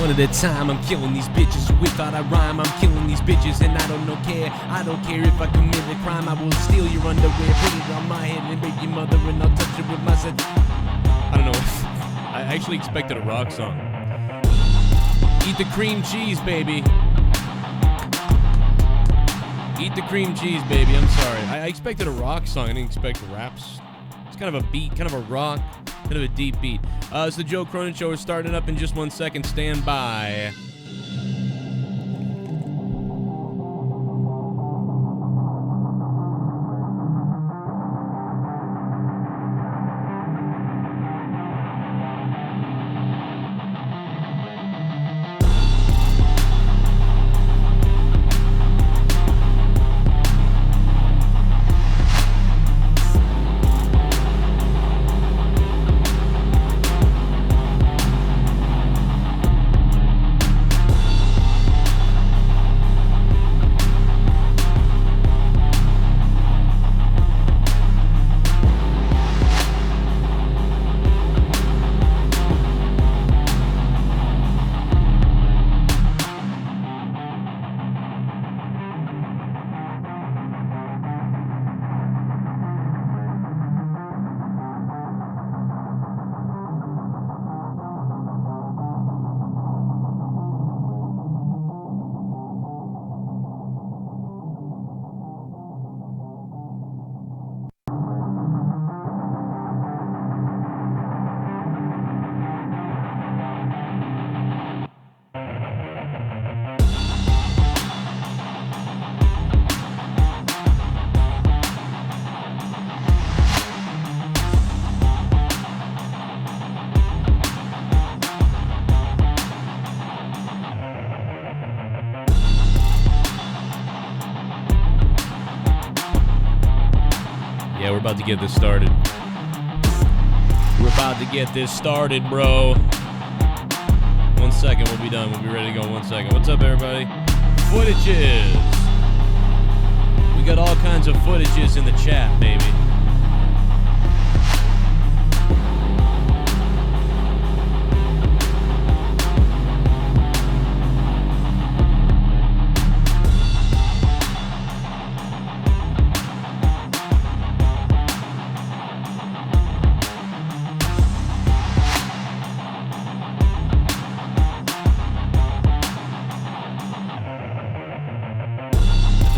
One at a time, I'm killing these bitches. Without I rhyme, I'm killing these bitches. And I don't care. I don't care if I commit a crime. I will steal your underwear, put it on my head, and rape your mother, and I'll touch it with my set. I don't know. I actually expected a rock song. Eat the cream cheese, baby. Eat the cream cheese, baby. I'm sorry. I expected a rock song. I didn't expect raps. It's kind of a beat, kind of a rock, kind of a deep beat. It's the Joe Cronin Show. We're starting up in just 1 second. Stand by. We're about to get this started. We're about to get this started, bro. 1 second, we'll be done. We'll be ready to go in 1 second. What's up, everybody? Footages. We got all kinds of footages in the chat, baby.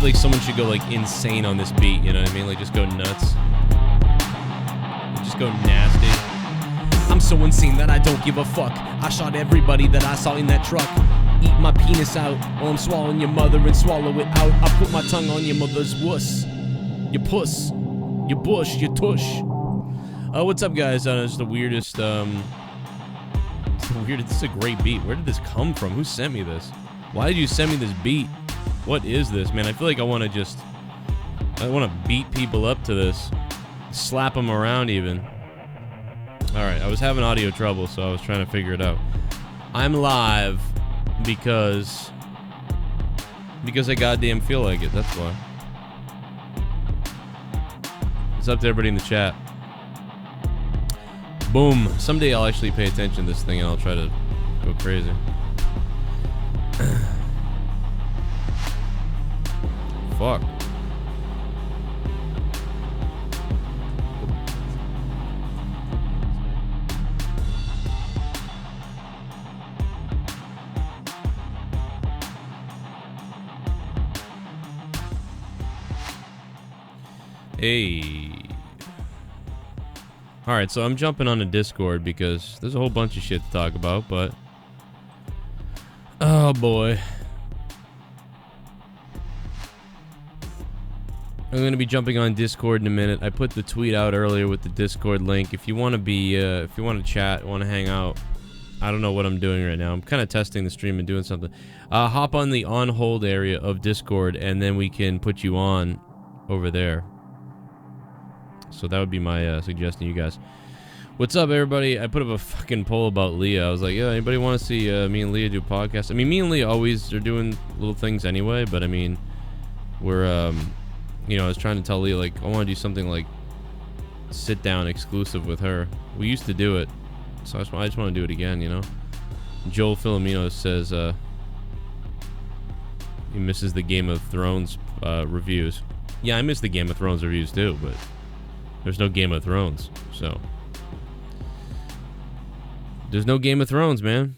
Like someone should go like insane on this beat, you know what I mean? Like just go nuts. Just go nasty. I'm so insane that I don't give a fuck. I shot everybody that I saw in that truck. Eat my penis out while I'm swallowing your mother and swallow it out. I put my tongue on your mother's wuss. Your puss. Your bush. Your tush. What's up, guys? It's the weirdest, this is a great beat. Where did this come from? Who sent me this? Why did you send me this beat? What is this, man? I feel like I want to beat people up to this. Slap them around even. Alright, I was having audio trouble, so I was trying to figure it out. I'm live because I goddamn feel like it, that's why. What's up to everybody in the chat? Boom. Someday I'll actually pay attention to this thing and I'll try to go crazy. Fuck. Hey. Alright, so I'm jumping on the Discord because there's a whole bunch of shit to talk about, but... oh boy. I'm going to be jumping on Discord in a minute. I put the tweet out earlier with the Discord link. If you want to be, if you want to chat, want to hang out, I don't know what I'm doing right now. I'm kind of testing the stream and doing something. Hop on the on hold area of Discord, and then we can put you on over there. So that would be my suggestion to you guys. What's up, everybody? I put up a fucking poll about Leah. I was like, yeah, anybody want to see me and Leah do podcasts? I mean, me and Leah always are doing little things anyway, but I mean, we're, you know, I was trying to tell Leah, like, I want to do something like sit down exclusive with her. We used to do it, so I just want to do it again, you know? Joel Filomeno says he misses the Game of Thrones reviews. Yeah, I miss the Game of Thrones reviews too, but there's no Game of Thrones, so there's no Game of Thrones, man.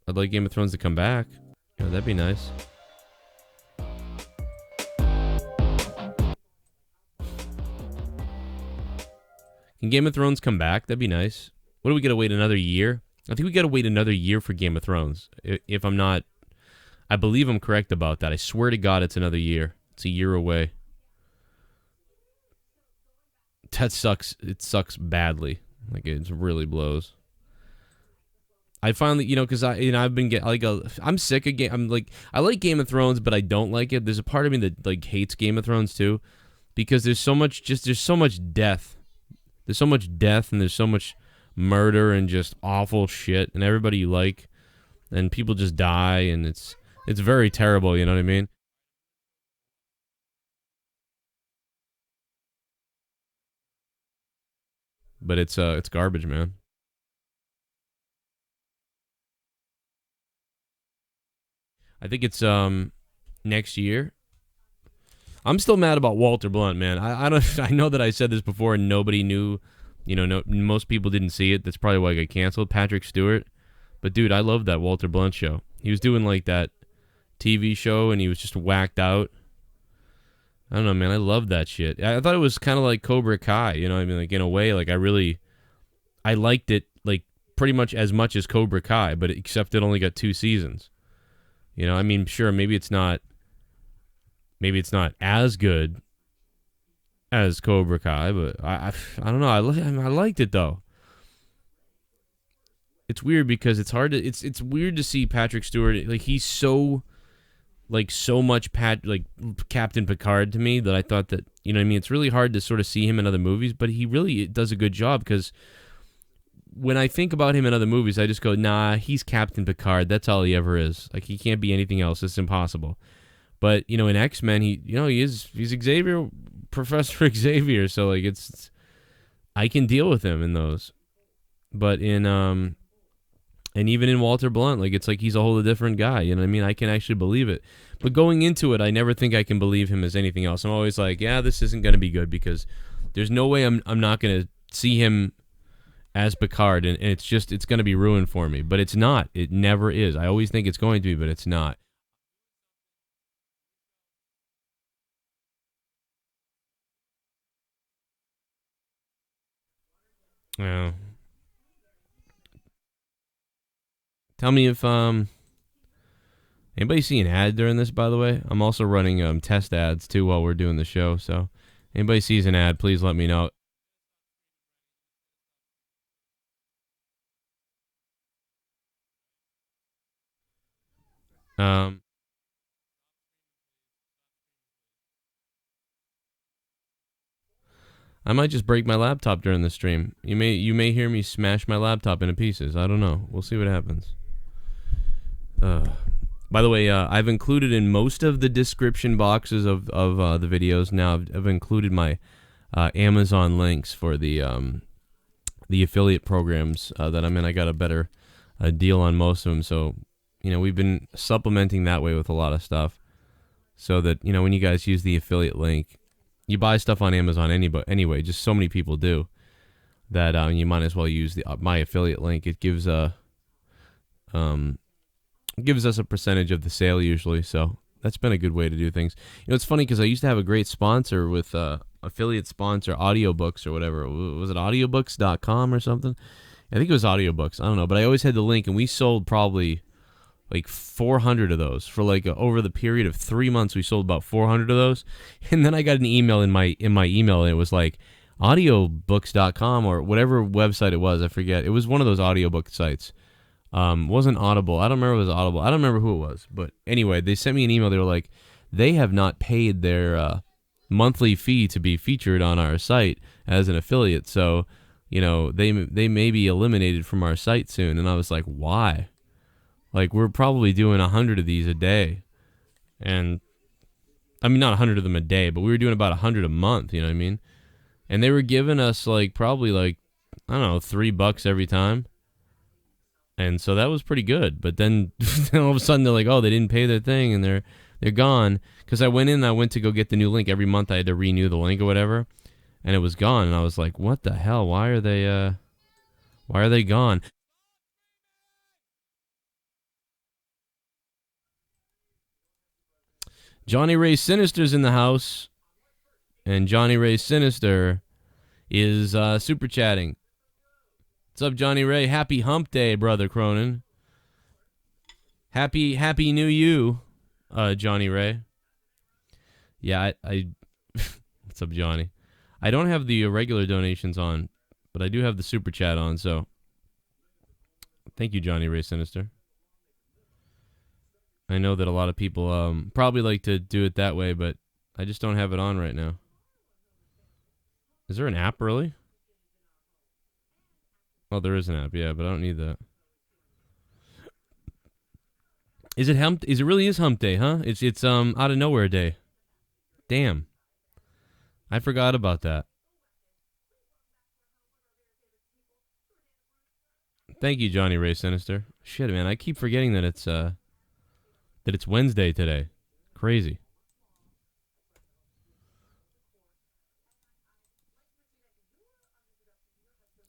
I'd like Game of Thrones to come back. Yeah, that'd be nice. Can Game of Thrones come back? That'd be nice. What do we gotta wait another year? I think we gotta wait another year for Game of Thrones. If I'm not, I believe I'm correct about that. I swear to God, it's another year. It's a year away. That sucks. It sucks badly. Like, it really blows. I finally, because I've been getting I'm sick of game. I'm like, I like Game of Thrones, but I don't like it. There's a part of me that like hates Game of Thrones too, because there's so much death. There's so much death and there's so much murder and just awful shit, and everybody you like, and people just die, and it's very terrible. You know what I mean? But it's garbage, man. I think it's next year. I'm still mad about Walter Blunt, man. I don't. I know that I said this before and nobody knew. Most people didn't see it. That's probably why I got canceled. Patrick Stewart. But dude, I love that Walter Blunt show. He was doing like that TV show and he was just whacked out. I don't know, man. I love that shit. I thought it was kind of like Cobra Kai. You know what I mean? Like, in a way, like, I liked it, like, pretty much as Cobra Kai, but except it only got 2 seasons. You know, I mean, sure, maybe it's not as good as Cobra Kai, but I don't know. I liked it though. It's weird because it's hard to it's weird to see Patrick Stewart, like, he's so much Captain Picard to me that I thought that, you know what I mean, it's really hard to sort of see him in other movies, but he really does a good job, because when I think about him in other movies, I just go, nah, he's Captain Picard. That's all he ever is. Like, he can't be anything else. It's impossible. But, in X-Men, he's Xavier, Professor Xavier. So, like, I can deal with him in those. But and even in Walter Blunt, like, it's like he's a whole different guy. You know what I mean? I can actually believe it. But going into it, I never think I can believe him as anything else. I'm always like, yeah, this isn't going to be good, because there's no way I'm not going to see him as Picard, and it's going to be ruined for me. But it's not. It never is. I always think it's going to be, but it's not. Yeah. Tell me if anybody see an ad during this, by the way? I'm also running test ads too while we're doing the show, so anybody sees an ad, please let me know. Um I might just break my laptop during the stream. You may hear me smash my laptop into pieces. I don't know. We'll see what happens. By the way, I've included in most of the description boxes of the videos now. I've included my Amazon links for the affiliate programs that I'm in. I got a better deal on most of them, so we've been supplementing that way with a lot of stuff, so that when you guys use the affiliate link, you buy stuff on Amazon anyway. Just so many people do that you might as well use my affiliate link. It gives us a percentage of the sale usually, so that's been a good way to do things. It's funny because I used to have a great sponsor with affiliate sponsor, audiobooks or whatever. Was it audiobooks.com or something? I think it was audiobooks. I don't know, but I always had the link, and we sold probably like 400 of those for over the period of 3 months. We sold about 400 of those, and then I got an email in my email, and it was like audiobooks.com or whatever website it was. I forget. It was one of those audiobook sites. Wasn't Audible. I don't remember if it was Audible. I don't remember who it was. But anyway, they sent me an email. They were like, they have not paid their monthly fee to be featured on our site as an affiliate. So, they may be eliminated from our site soon. And I was like, why? Like, we're probably doing 100 of these a day. And, I mean, not 100 of them a day, but we were doing about 100 a month, you know what I mean? And they were giving us, probably I don't know, $3 every time. And so that was pretty good. But then all of a sudden they're like, oh, they didn't pay their thing and they're gone. Because I went to go get the new link. Every month I had to renew the link or whatever. And it was gone. And I was like, what the hell? Why are they gone? Johnny Ray Sinister's in the house. And Johnny Ray Sinister is super chatting. What's up, Johnny Ray? Happy hump day, brother Cronin. Happy new you, Johnny Ray. Yeah, I what's up, Johnny? I don't have the regular donations on, but I do have the super chat on, so thank you, Johnny Ray Sinister. I know that a lot of people probably like to do it that way, but I just don't have it on right now. Is there an app, really? Oh, there is an app, yeah, but I don't need that. Is it hump? Is it really is hump day, huh? It's out of nowhere day. Damn. I forgot about that. Thank you, Johnny Ray Sinister. Shit, man, I keep forgetting that it's Wednesday today. Crazy.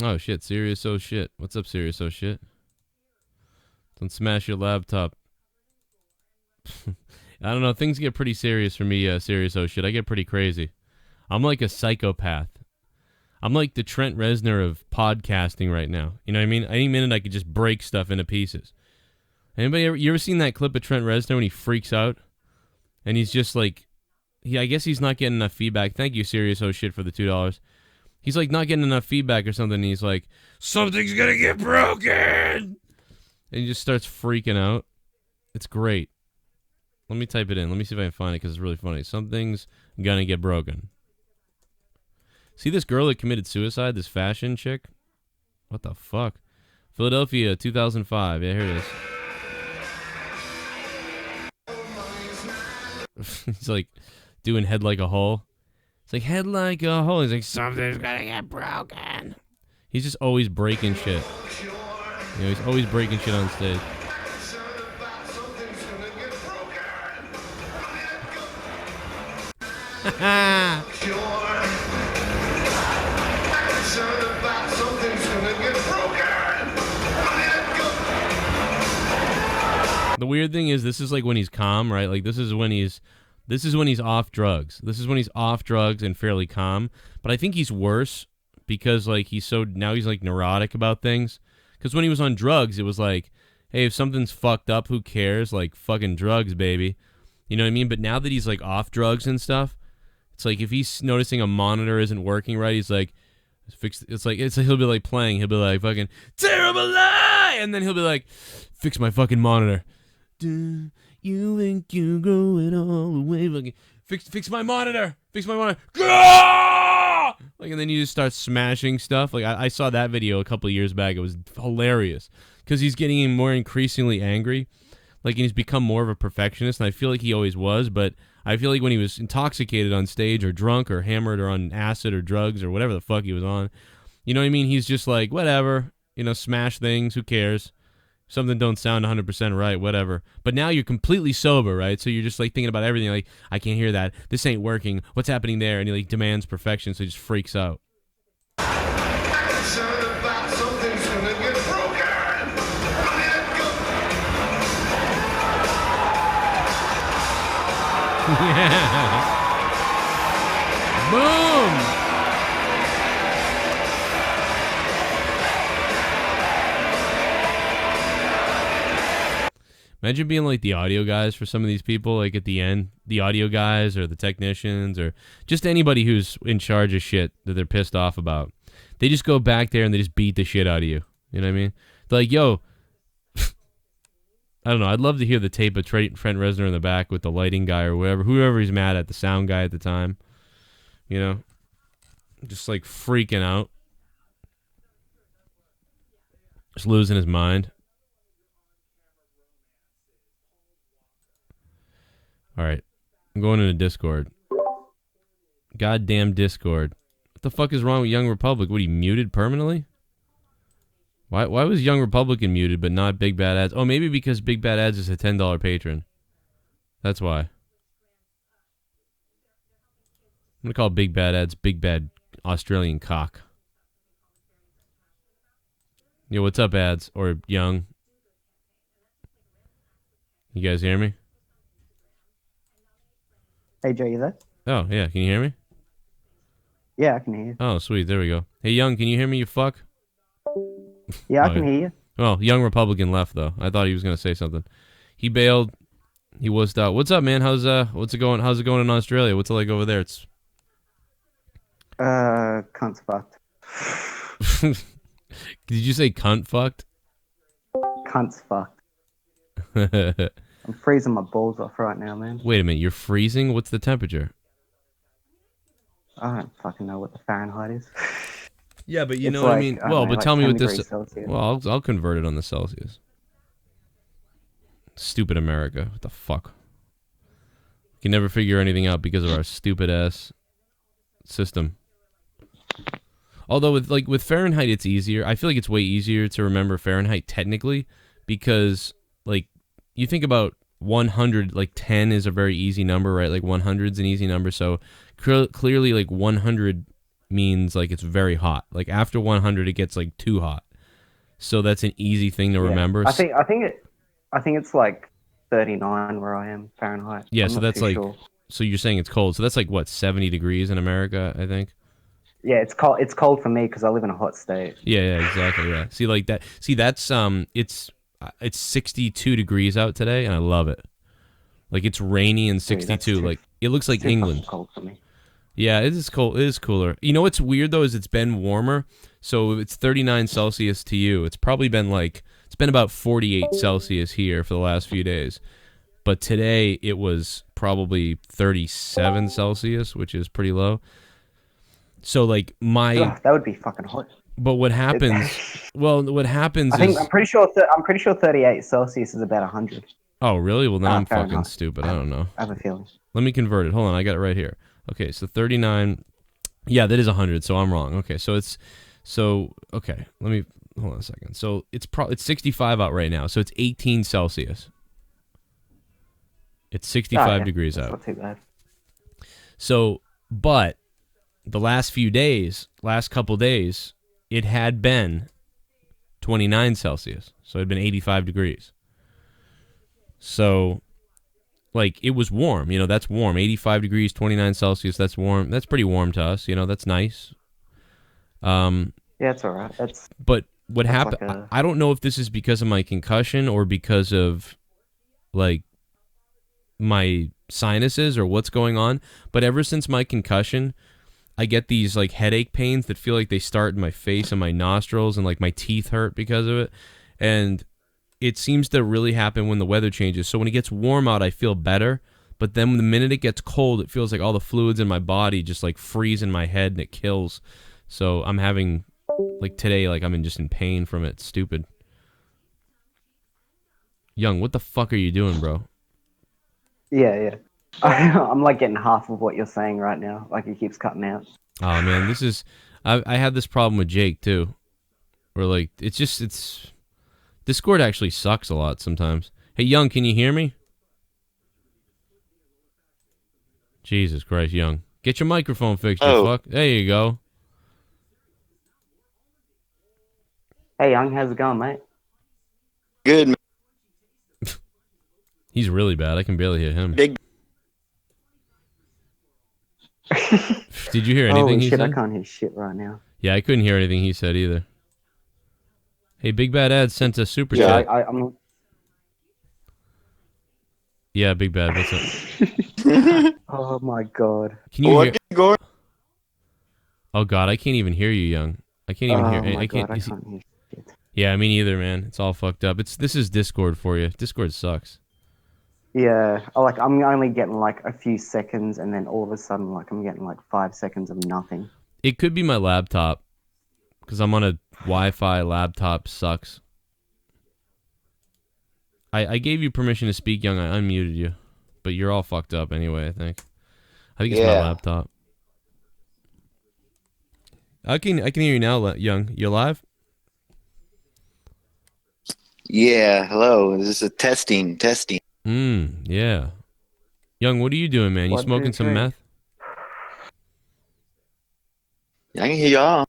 Oh shit, Serious Oh Shit. What's up, Serious Oh Shit? Don't smash your laptop. I don't know, things get pretty serious for me, Serious Oh Shit. I get pretty crazy. I'm like a psychopath. I'm like the Trent Reznor of podcasting right now. You know what I mean? Any minute I could just break stuff into pieces. You ever seen that clip of Trent Reznor when he freaks out? And he's just like, I guess he's not getting enough feedback. Thank you, Serious Oh Shit, for the $2. He's like not getting enough feedback or something. And he's like, something's gonna get broken. And he just starts freaking out. It's great. Let me type it in. Let me see if I can find it because it's really funny. Something's gonna get broken. See this girl that committed suicide? This fashion chick? What the fuck? Philadelphia, 2005. Yeah, here it is. He's like doing head like a hole. It's like head like a hole. He's like, something's gonna get broken. He's just always breaking shit. You know, he's always breaking shit on stage. The weird thing is, this is like when he's calm, right? Like this is when he's off drugs. This is when he's off drugs and fairly calm. But I think he's worse because like now he's like neurotic about things. Because when he was on drugs, it was like, hey, if something's fucked up, who cares? Like fucking drugs, baby. You know what I mean? But now that he's like off drugs and stuff, it's like if he's noticing a monitor isn't working right, he's like, it's like he'll be like playing. He'll be like fucking terrible lie, and then he'll be like, fix my fucking monitor. You think you grow it all the way? Fucking fix my monitor. Fix my monitor. Like, and then you just start smashing stuff. Like I saw that video a couple of years back. It was hilarious because he's getting more increasingly angry. Like, and he's become more of a perfectionist, and I feel like he always was, but I feel like when he was intoxicated on stage or drunk or hammered or on acid or drugs or whatever the fuck he was on, you know what I mean? He's just like, whatever, you know, smash things, who cares? Something don't sound 100% right, whatever. But now you're completely sober, right? So you're just like thinking about everything, like, I can't hear that. This ain't working. What's happening there? And he like demands perfection, so he just freaks out. Yeah. Boom. Imagine being like the audio guys for some of these people, like at the end, the audio guys or the technicians or just anybody who's in charge of shit that they're pissed off about. They just go back there and they just beat the shit out of you. You know what I mean? They're like, yo, I don't know. I'd love to hear the tape of Trent Reznor in the back with the lighting guy or whoever he's mad at, the sound guy at the time. You know? Just like freaking out. Just losing his mind. All right. I'm going into Discord. Goddamn Discord. What the fuck is wrong with Young Republic? What, he muted permanently? Why was Young Republican muted but not Big Bad Ads? Oh, maybe because Big Bad Ads is a $10 patron. That's why. I'm gonna call Big Bad Ads Big Bad Australian Cock. Yo, what's up, Ads? Or Young? You guys hear me? Hey, Joe, you there? Oh, yeah. Can you hear me? Yeah, I can hear you. Oh, sweet. There we go. Hey, Young, can you hear me, you fuck? Yeah, I can hear you. Well, Young Republican left, though. I thought he was going to say something. He bailed. He wussed out. What's up, man? How's it going in Australia? What's it like over there? It's Cunt's fucked. Did you say cunt fucked? Cunt's fucked. I'm freezing my balls off right now, man. Wait a minute, you're freezing? What's the temperature? I don't fucking know what the Fahrenheit is. Yeah, but you know what I mean? Well, but tell me what this... Celsius. Well, I'll convert it on the Celsius. Stupid America. What the fuck? We can never figure anything out because of our stupid-ass system. Although with Fahrenheit, it's easier. I feel like it's way easier to remember Fahrenheit technically because, like, you think about 100, like 10 is a very easy number, right? Like 100's an easy number, so clearly like 100 means like it's very hot. Like after 100 it gets like too hot. So that's an easy thing to remember. I think it's like 39 where I am Fahrenheit. Yeah, so that's like so you're saying it's cold. So that's like what, 70 degrees in America, I think. Yeah, it's cold. It's cold for me because I live in a hot state. Yeah, exactly. Yeah. See, like that. See, that's it's 62 degrees out today, and I love it. Like it's rainy and 62. Dude, like it looks like England. Cold for me. Yeah, it is cold. It is cooler. You know what's weird though is it's been warmer. So it's 39 Celsius to you. It's probably been about 48 Celsius here for the last few days. But today it was probably 37 Celsius, which is pretty low. So like that would be fucking hot. But what happens? What happens is I'm pretty sure 38 Celsius is about 100. Oh, really? Well, then I'm fucking stupid. I don't know. I have a feeling. Let me convert it. Hold on, I got it right here. Okay, so 39. Yeah, that is 100. So I'm wrong. Okay, okay. Let me hold on a second. So it's 65 out right now. So it's 18 Celsius. It's 65 degrees out. Not too bad. So, but the last couple days, it had been 29 Celsius. So it had been 85 degrees. So, like, it was warm. You know, that's warm. 85 degrees, 29 Celsius, that's warm. That's pretty warm to us. You know, that's nice. Yeah, it's all right. But what happened, like I don't know if this is because of my concussion or because of, like, my sinuses or what's going on. But ever since my concussion, I get these, like, headache pains that feel like they start in my face and my nostrils, and, like, my teeth hurt because of it. And it seems to really happen when the weather changes. So when it gets warm out, I feel better. But then the minute it gets cold, it feels like all the fluids in my body just, like, freeze in my head and it kills. So I'm having, like, today, like, I'm just in pain from it. It's stupid. Young, what the fuck are you doing, bro? Yeah. I'm, like, getting half of what you're saying right now. Like, it keeps cutting out. Oh, man, this is... I had this problem with Jake, too. Where, like, it's... Discord actually sucks a lot sometimes. Hey, Young, can you hear me? Jesus Christ, Young. Get your microphone fixed, you fuck. There you go. Hey, Young, how's it going, mate? Good, man. He's really bad. I can barely hear him. Big. Did you hear anything he said? I can't hear shit right now. Yeah, I couldn't hear anything he said either. Hey, Big Bad Ad sent a super chat. I'm... Yeah, Big Bad, what's up? Oh my god. Can you hear? Oh god, I can't even hear you, Young. I can't even hear. I can't hear shit. Yeah, me neither, man. It's all fucked up. This is Discord for you. Discord sucks. Yeah, like I'm only getting like a few seconds, and then all of a sudden, like I'm getting like 5 seconds of nothing. It could be my laptop, because I'm on a Wi-Fi laptop. Sucks. I gave you permission to speak, Young. I unmuted you, but you're all fucked up anyway. I think it's my laptop. I can hear you now, Young. You live? Yeah, hello. This is a testing. Yeah. Young, what are you doing, man? You One, smoking two, some three. meth? I can hear y'all.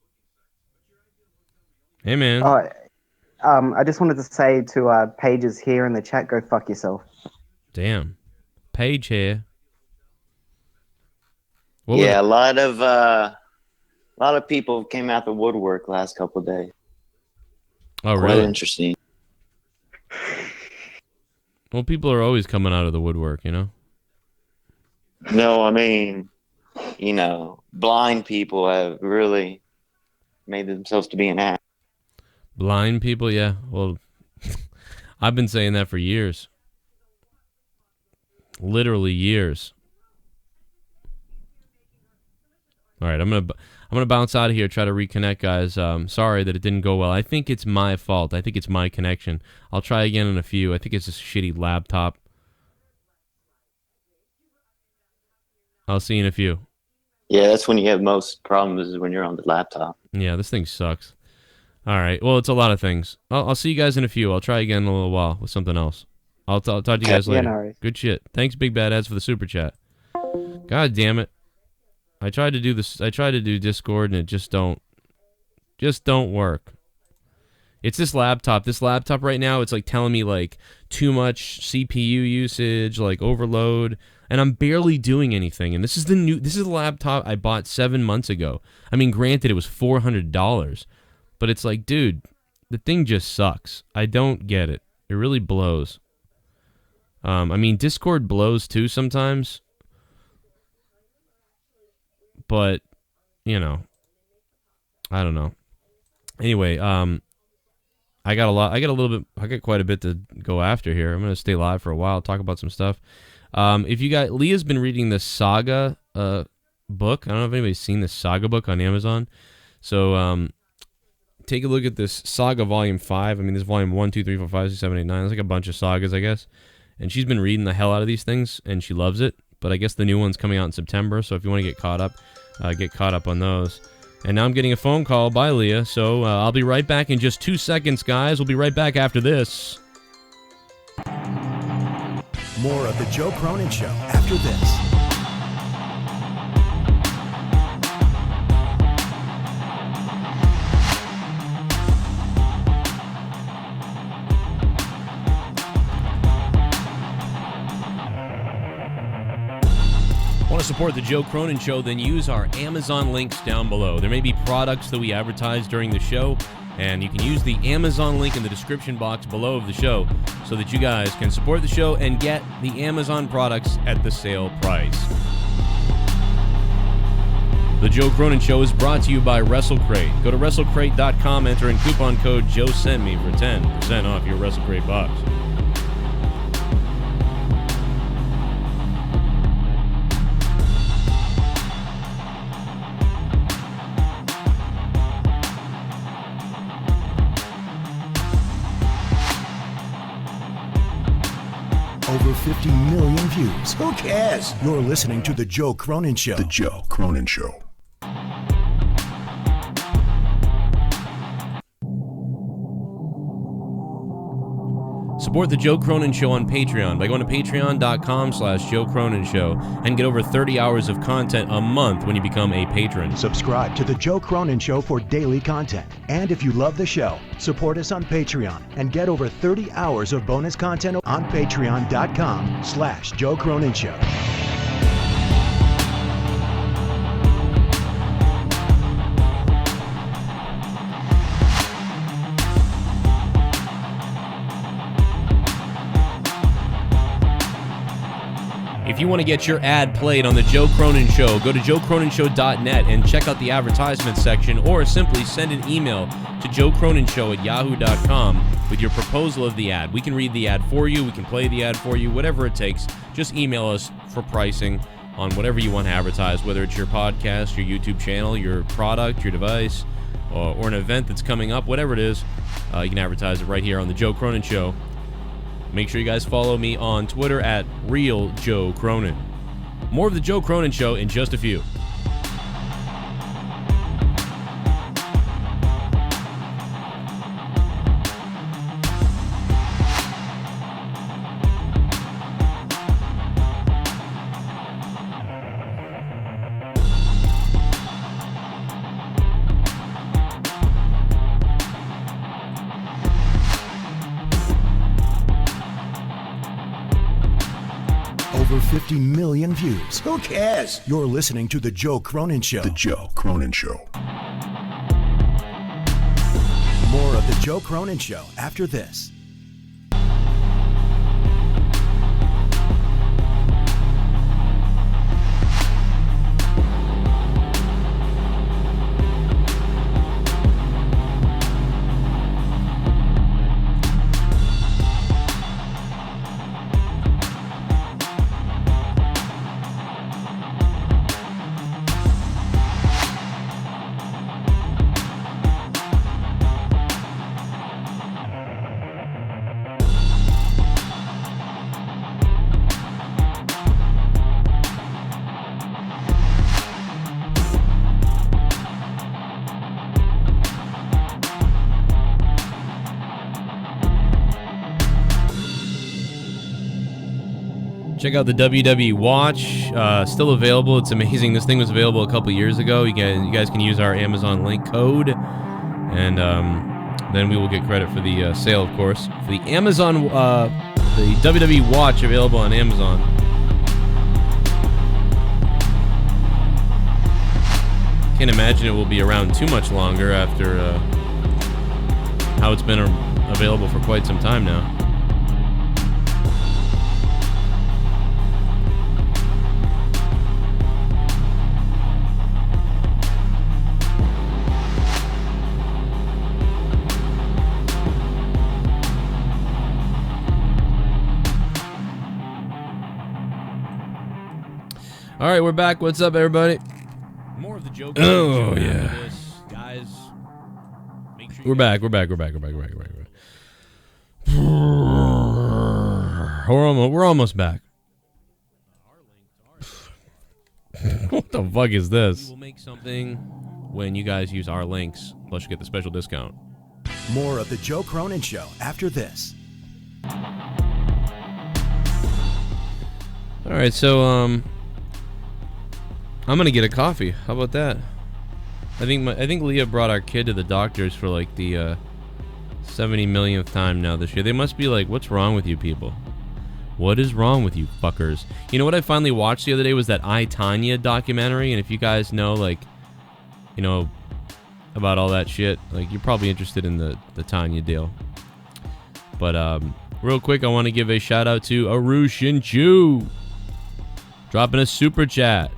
Hey, man. Oh, I just wanted to say to Pages here in the chat, go fuck yourself. Damn. Paige here. What Yeah, was a lot of people came out the woodwork last couple of days. Oh, Quite really? interesting. Well, people are always coming out of the woodwork, you know? No, I mean, blind people have really made themselves to be an act. Blind people, yeah. Well, I've been saying that for years. Literally years. All right, I'm gonna bounce out of here. Try to reconnect, guys. Sorry that it didn't go well. I think it's my fault. I think it's my connection. I'll try again in a few. I think it's a shitty laptop. I'll see you in a few. Yeah, that's when you have most problems is when you're on the laptop. Yeah, this thing sucks. All right. Well, it's a lot of things. I'll see you guys in a few. I'll try again in a little while with something else. I'll talk to you guys later. No worries. Good shit. Thanks, Big Bad Ads, for the super chat. God damn it. I tried to do this. I tried to do Discord and it just don't work. It's this laptop. This laptop right now, it's like telling me like too much CPU usage, like overload, and I'm barely doing anything. And this is the laptop I bought 7 months ago. I mean, granted, it was $400, but it's like, dude, the thing just sucks. I don't get it. It really blows. I mean, Discord blows too sometimes. But, you know, I don't know. Anyway, I got quite a bit to go after here. I'm going to stay live for a while, talk about some stuff. Leah's been reading the Saga book. I don't know if anybody's seen the Saga book on Amazon. So, take a look at this Saga Volume 5. I mean, this Volume 1, 2, 3, 4, 5, 6, 7, 8, 9. There's like a bunch of sagas, I guess. And she's been reading the hell out of these things, and she loves it. But I guess the new one's coming out in September, so if you want to get caught up on those. And now I'm getting a phone call by Leah, so I'll be right back in just 2 seconds, guys. We'll be right back after this. More of the Joe Cronin Show after this. Want to support the Joe Cronin Show? Then use our Amazon links down below. There may be products that we advertise during the show, and you can use the Amazon link in the description box below of the show so that you guys can support the show and get the Amazon products at the sale price. The Joe Cronin Show is brought to you by WrestleCrate. Go to WrestleCrate.com, enter in coupon code JoeSentMe for 10% off your WrestleCrate box. Over 50 million views. Who cares? You're listening to The Joe Cronin Show. The Joe Cronin Show. Support the Joe Cronin Show on Patreon by going to patreon.com/Joe Cronin Show and get over 30 hours of content a month when you become a patron. Subscribe to The Joe Cronin Show for daily content. And if you love the show, support us on Patreon and get over 30 hours of bonus content on patreon.com/Joe Cronin Show. If you want to get your ad played on the Joe Cronin Show, go to joecroninshow.net and check out the advertisement section, or simply send an email to joecroninshow@yahoo.com with your proposal of the ad. We can read the ad for you, we can play the ad for you, whatever it takes. Just email us for pricing on whatever you want to advertise, whether it's your podcast, your YouTube channel, your product, your device, or an event that's coming up, whatever it is. You can advertise it right here on the Joe Cronin Show. Make sure you guys follow me on Twitter at RealJoeCronin. More of the Joe Cronin Show in just a few. over 50 million views. Who cares? You're listening to The Joe Cronin Show. The Joe Cronin Show. More of The Joe Cronin Show after this. Check out the WWE Watch, still available. It's amazing. This thing was available a couple years ago. You guys can use our Amazon link code, and then we will get credit for the sale, of course. For the Amazon, the WWE Watch available on Amazon. Can't imagine it will be around too much longer after how it's been available for quite some time now. All right, we're back. What's up, everybody? More of the joke. Oh yeah, this, guys. Make sure we're back. We're back. We're almost back. What the fuck is this? We will make something when you guys use our links. Plus, you get the special discount. More of the Joe Cronin Show after this. All right, so I'm gonna get a coffee. How about that? I think Leah brought our kid to the doctors for like the 70 millionth time now this year. They must be like, what's wrong with you people? What is wrong with you fuckers? You know what I finally watched the other day was that I, Tonya documentary, and if you guys know, like, you know, about all that shit, like, you're probably interested in the Tonya deal. But real quick, I want to give a shout out to Arushin Chu dropping a super chat.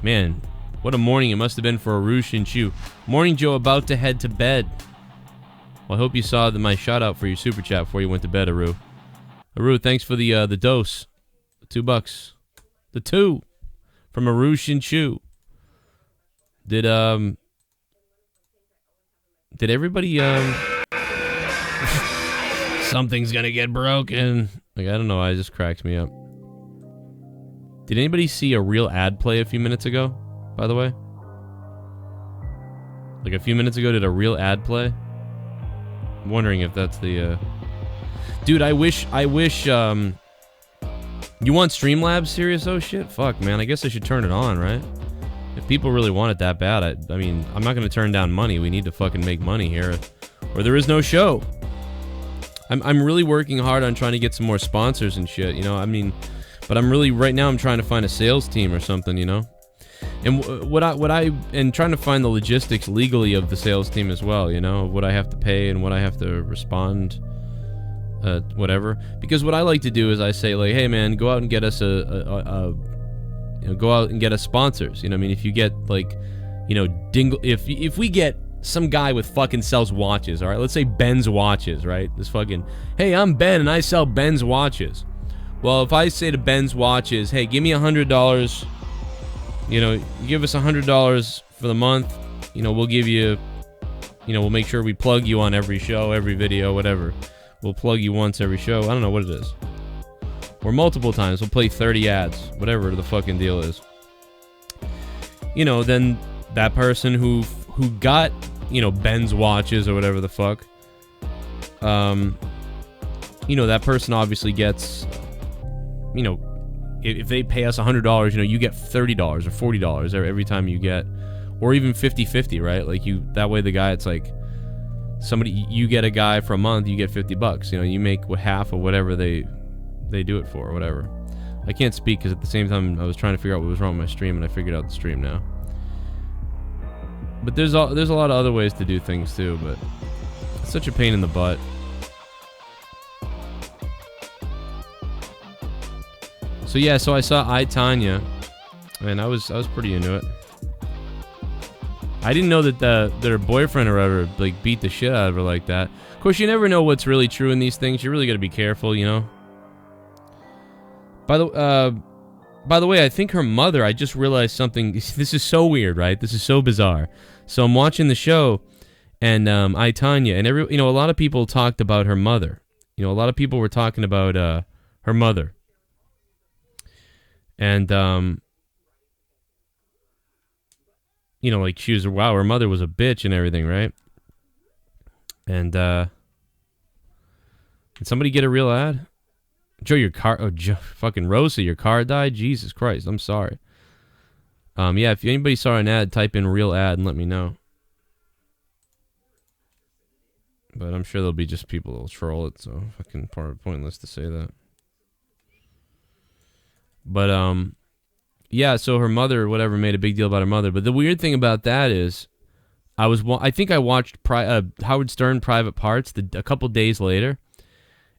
Man, what a morning it must have been for Arush and Chu. Morning, Joe, about to head to bed. Well, I hope you saw my shout out for your super chat before you went to bed, Aru. Aru, thanks for the dose. $2. The 2 from Arush and Chu. Did everybody something's gonna get broken. Like, I don't know, it just cracks me up. Did anybody see a real ad play a few minutes ago, by the way? Like, a few minutes ago, did a real ad play? I'm wondering if that's the, Dude, I wish, you want Streamlabs serious? Oh, shit, fuck, man, I guess I should turn it on, right? If people really want it that bad, I mean, I'm not gonna turn down money. We need to fucking make money here, or there is no show. I'm really working hard on trying to get some more sponsors and shit, you know, I mean... But I'm really, right now I'm trying to find a sales team or something, you know? And and trying to find the logistics legally of the sales team as well, you know? What I have to pay and what I have to respond, whatever. Because what I like to do is I say, like, hey man, go out and get us go out and get us sponsors. You know what I mean? If you get, like, you know, if we get some guy with fucking sells watches, all right? Let's say Ben's watches, right? This fucking, hey, I'm Ben and I sell Ben's watches. Well, if I say to Ben's watches, hey, give me $100, you know, you give us $100 for the month, you know, we'll give you, you know, we'll make sure we plug you on every show, every video, whatever. We'll plug you once every show. I don't know what it is. Or multiple times. We'll play 30 ads, whatever the fucking deal is. You know, then that person who got, you know, Ben's watches or whatever the fuck, you know, that person obviously gets... You know, if they pay us $100, you know, you get $30 or $40 every time you get, or even 50-50, right? Like, that way the guy, it's like, you get a guy for a month, you get $50. You know, you make half of whatever they do it for, or whatever. I can't speak because at the same time I was trying to figure out what was wrong with my stream, and I figured out the stream now. But there's a lot of other ways to do things too, but it's such a pain in the butt. So yeah, so I saw I, Tonya, and I was pretty into it. I didn't know that their boyfriend or whatever like beat the shit out of her like that. Of course, you never know what's really true in these things. You really got to be careful, you know. By the way, I think her mother. I just realized something. This is so weird, right? This is so bizarre. So I'm watching the show, and I, Tonya, and a lot of people talked about her mother. You know, a lot of people were talking about her mother. And, like she was, wow, her mother was a bitch and everything, right? And, did somebody get a real ad? Joe, your car, fucking Rosa, your car died? Jesus Christ, I'm sorry. Yeah, if anybody saw an ad, type in real ad and let me know. But I'm sure there'll be just people that'll troll it, so fucking pointless to say that. But, yeah, so her mother, whatever, made a big deal about her mother. But the weird thing about that is, I think I watched Howard Stern Private Parts a couple days later,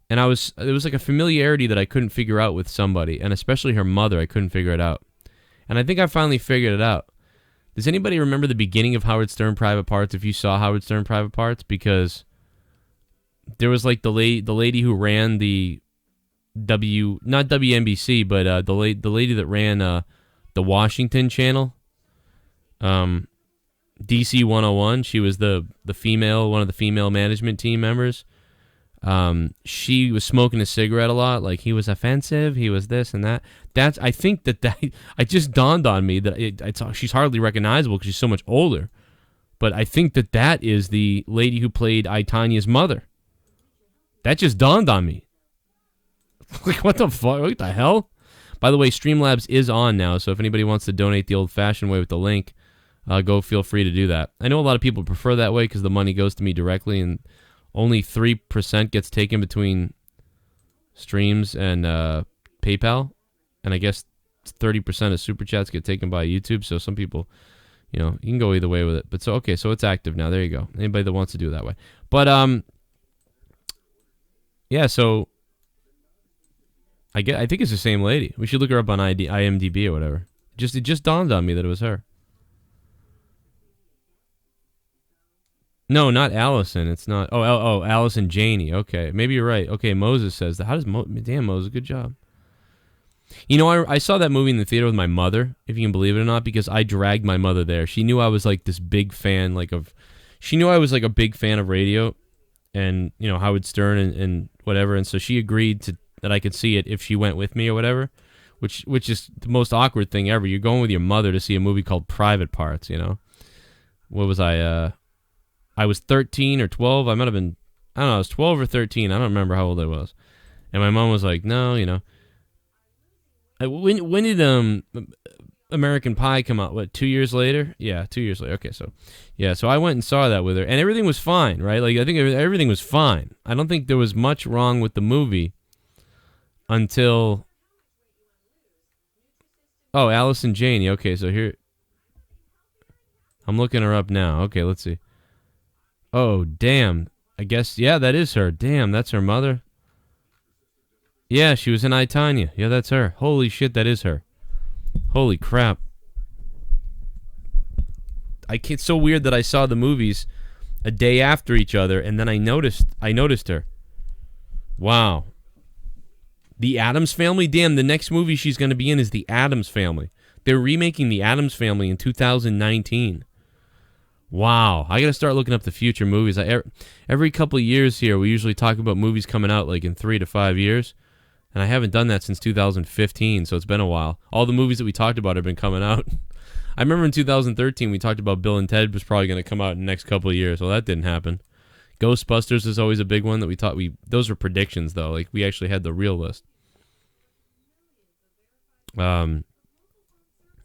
and it was like a familiarity that I couldn't figure out with somebody, and especially her mother, I couldn't figure it out. And I think I finally figured it out. Does anybody remember the beginning of Howard Stern Private Parts, if you saw Howard Stern Private Parts? Because there was like the lady who ran the not WNBC, but the lady that ran the Washington channel, DC 101. She was one of the female management team members. She was smoking a cigarette a lot. Like, he was offensive. He was this and that. I think that it just dawned on me that she's hardly recognizable because she's so much older. But I think that is the lady who played I, Tanya's mother. That just dawned on me. Like, what the fuck? What the hell? By the way, Streamlabs is on now, so if anybody wants to donate the old-fashioned way with the link, go feel free to do that. I know a lot of people prefer that way because the money goes to me directly, and only 3% gets taken between streams and PayPal, and I guess 30% of Super Chats get taken by YouTube, so some people, you can go either way with it. But so it's active now. There you go. Anybody that wants to do it that way. But, yeah, so I think it's the same lady. We should look her up on IMDb or whatever. It just dawned on me that it was her. No, not Allison. It's not. Oh, Allison Janney. Okay, maybe you're right. Okay, Moses says that. How does damn Moses? Good job. I saw that movie in the theater with my mother, if you can believe it or not, because I dragged my mother there. She knew I was like this big fan, she knew I was like a big fan of radio, and Howard Stern and whatever, and so she agreed that I could see it if she went with me or whatever, which is the most awkward thing ever. You're going with your mother to see a movie called Private Parts. What was I? I was 13 or 12. I might have been, I don't know, I was 12 or 13. I don't remember how old I was. And my mom was like, no, When did American Pie come out? What, 2 years later? Yeah, 2 years later. Okay, so, yeah, so I went and saw that with her. And everything was fine, right? Like, I think everything was fine. I don't think there was much wrong with the movie until... Oh, Allison Janney. Okay, so here... I'm looking her up now. Okay, let's see. Oh, damn. I guess, yeah, that is her. Damn, that's her mother. Yeah, she was in I, Tonya. Yeah, that's her. Holy shit, that is her. Holy crap. It's so weird that I saw the movies a day after each other, and then I noticed her. Wow. The Addams Family? Damn, the next movie she's going to be in is The Addams Family. They're remaking The Addams Family in 2019. Wow, I gotta start looking up the future movies. Every couple of years here, we usually talk about movies coming out like in 3 to 5 years, and I haven't done that since 2015, so it's been a while. All the movies that we talked about have been coming out. I remember in 2013 we talked about Bill and Ted was probably going to come out in the next couple of years. Well, that didn't happen. Ghostbusters is always a big one that we thought those were predictions though. Like, we actually had the real list.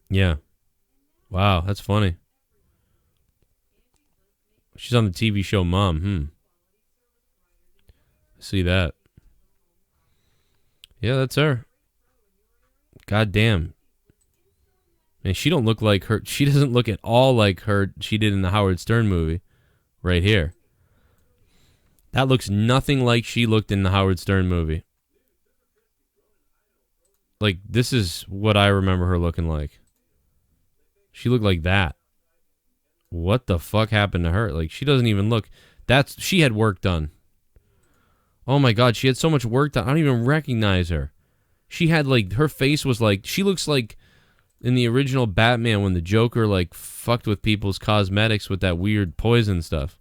Yeah. Wow, that's funny. She's on the TV show Mom. See that. Yeah, that's her. God damn. And she don't look like her. She doesn't look at all like her she did in the Howard Stern movie. Right here. That looks nothing like she looked in the Howard Stern movie. Like, this is what I remember her looking like. She looked like that. What the fuck happened to her? Like, she doesn't even look... She had work done. Oh my god, she had so much work done. I don't even recognize her. She had, like... Her face was like... She looks like in the original Batman when the Joker, like, fucked with people's cosmetics with that weird poison stuff.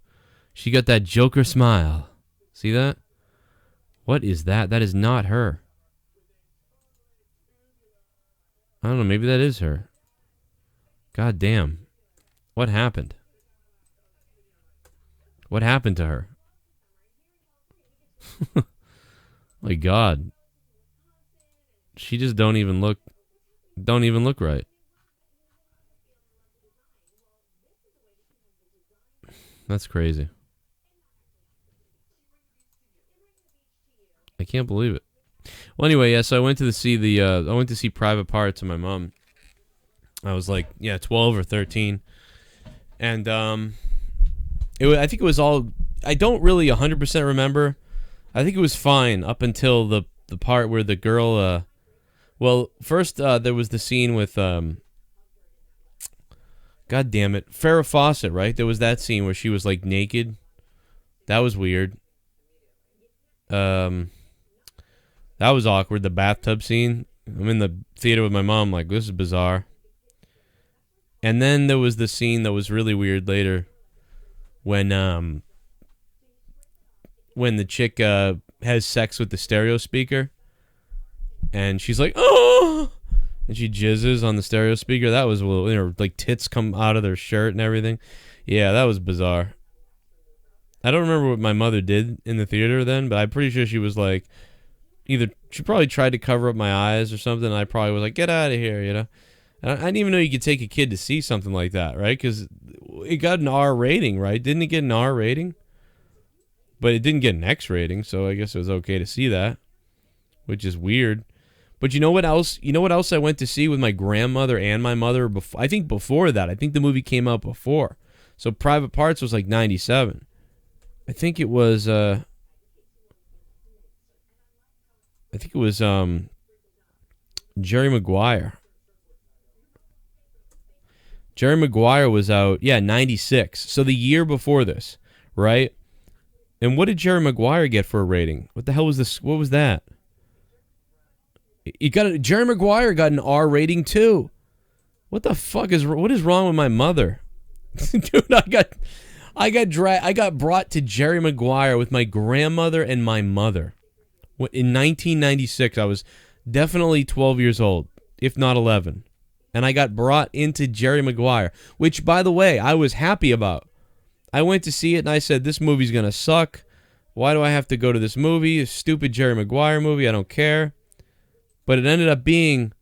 She got that Joker smile. See that? What is that? That is not her. I don't know. Maybe that is her. God damn. What happened? What happened to her? My God. She just don't even look right. That's crazy. I can't believe it. Well, anyway, yeah, so I went to see Private Parts with my mom. I was like, 12 or 13. And I think it was all, I don't really 100% remember. I think it was fine up until the part where the girl, first there was the scene with, God damn it, Farrah Fawcett, right? There was that scene where she was like naked. That was weird. That was awkward, the bathtub scene. I'm in the theater with my mom, like, this is bizarre. And then there was the scene that was really weird later when the chick has sex with the stereo speaker. And she's like, oh! And she jizzes on the stereo speaker. That was a little, like tits come out of their shirt and everything. Yeah, that was bizarre. I don't remember what my mother did in the theater then, but I'm pretty sure she was like, she probably tried to cover up my eyes or something, and I probably was like, get out of here, And I didn't even know you could take a kid to see something like that, right? Because it got an R rating, right? Didn't it get an R rating? But it didn't get an X rating, so I guess it was okay to see that, which is weird. But you know what else? You know what else I went to see with my grandmother and my mother? I think before that. I think the movie came out before. So Private Parts was like 97. I think it was Jerry Maguire. Jerry Maguire was out, 96. So the year before this, right? And what did Jerry Maguire get for a rating? What the hell was this? What was that? Jerry Maguire got an R rating too. What the fuck what is wrong with my mother? Dude, I got brought to Jerry Maguire with my grandmother and my mother. In 1996, I was definitely 12 years old, if not 11. And I got brought into Jerry Maguire, which, by the way, I was happy about. I went to see it and I said, this movie's going to suck. Why do I have to go to this movie? A stupid Jerry Maguire movie. I don't care. But it ended up being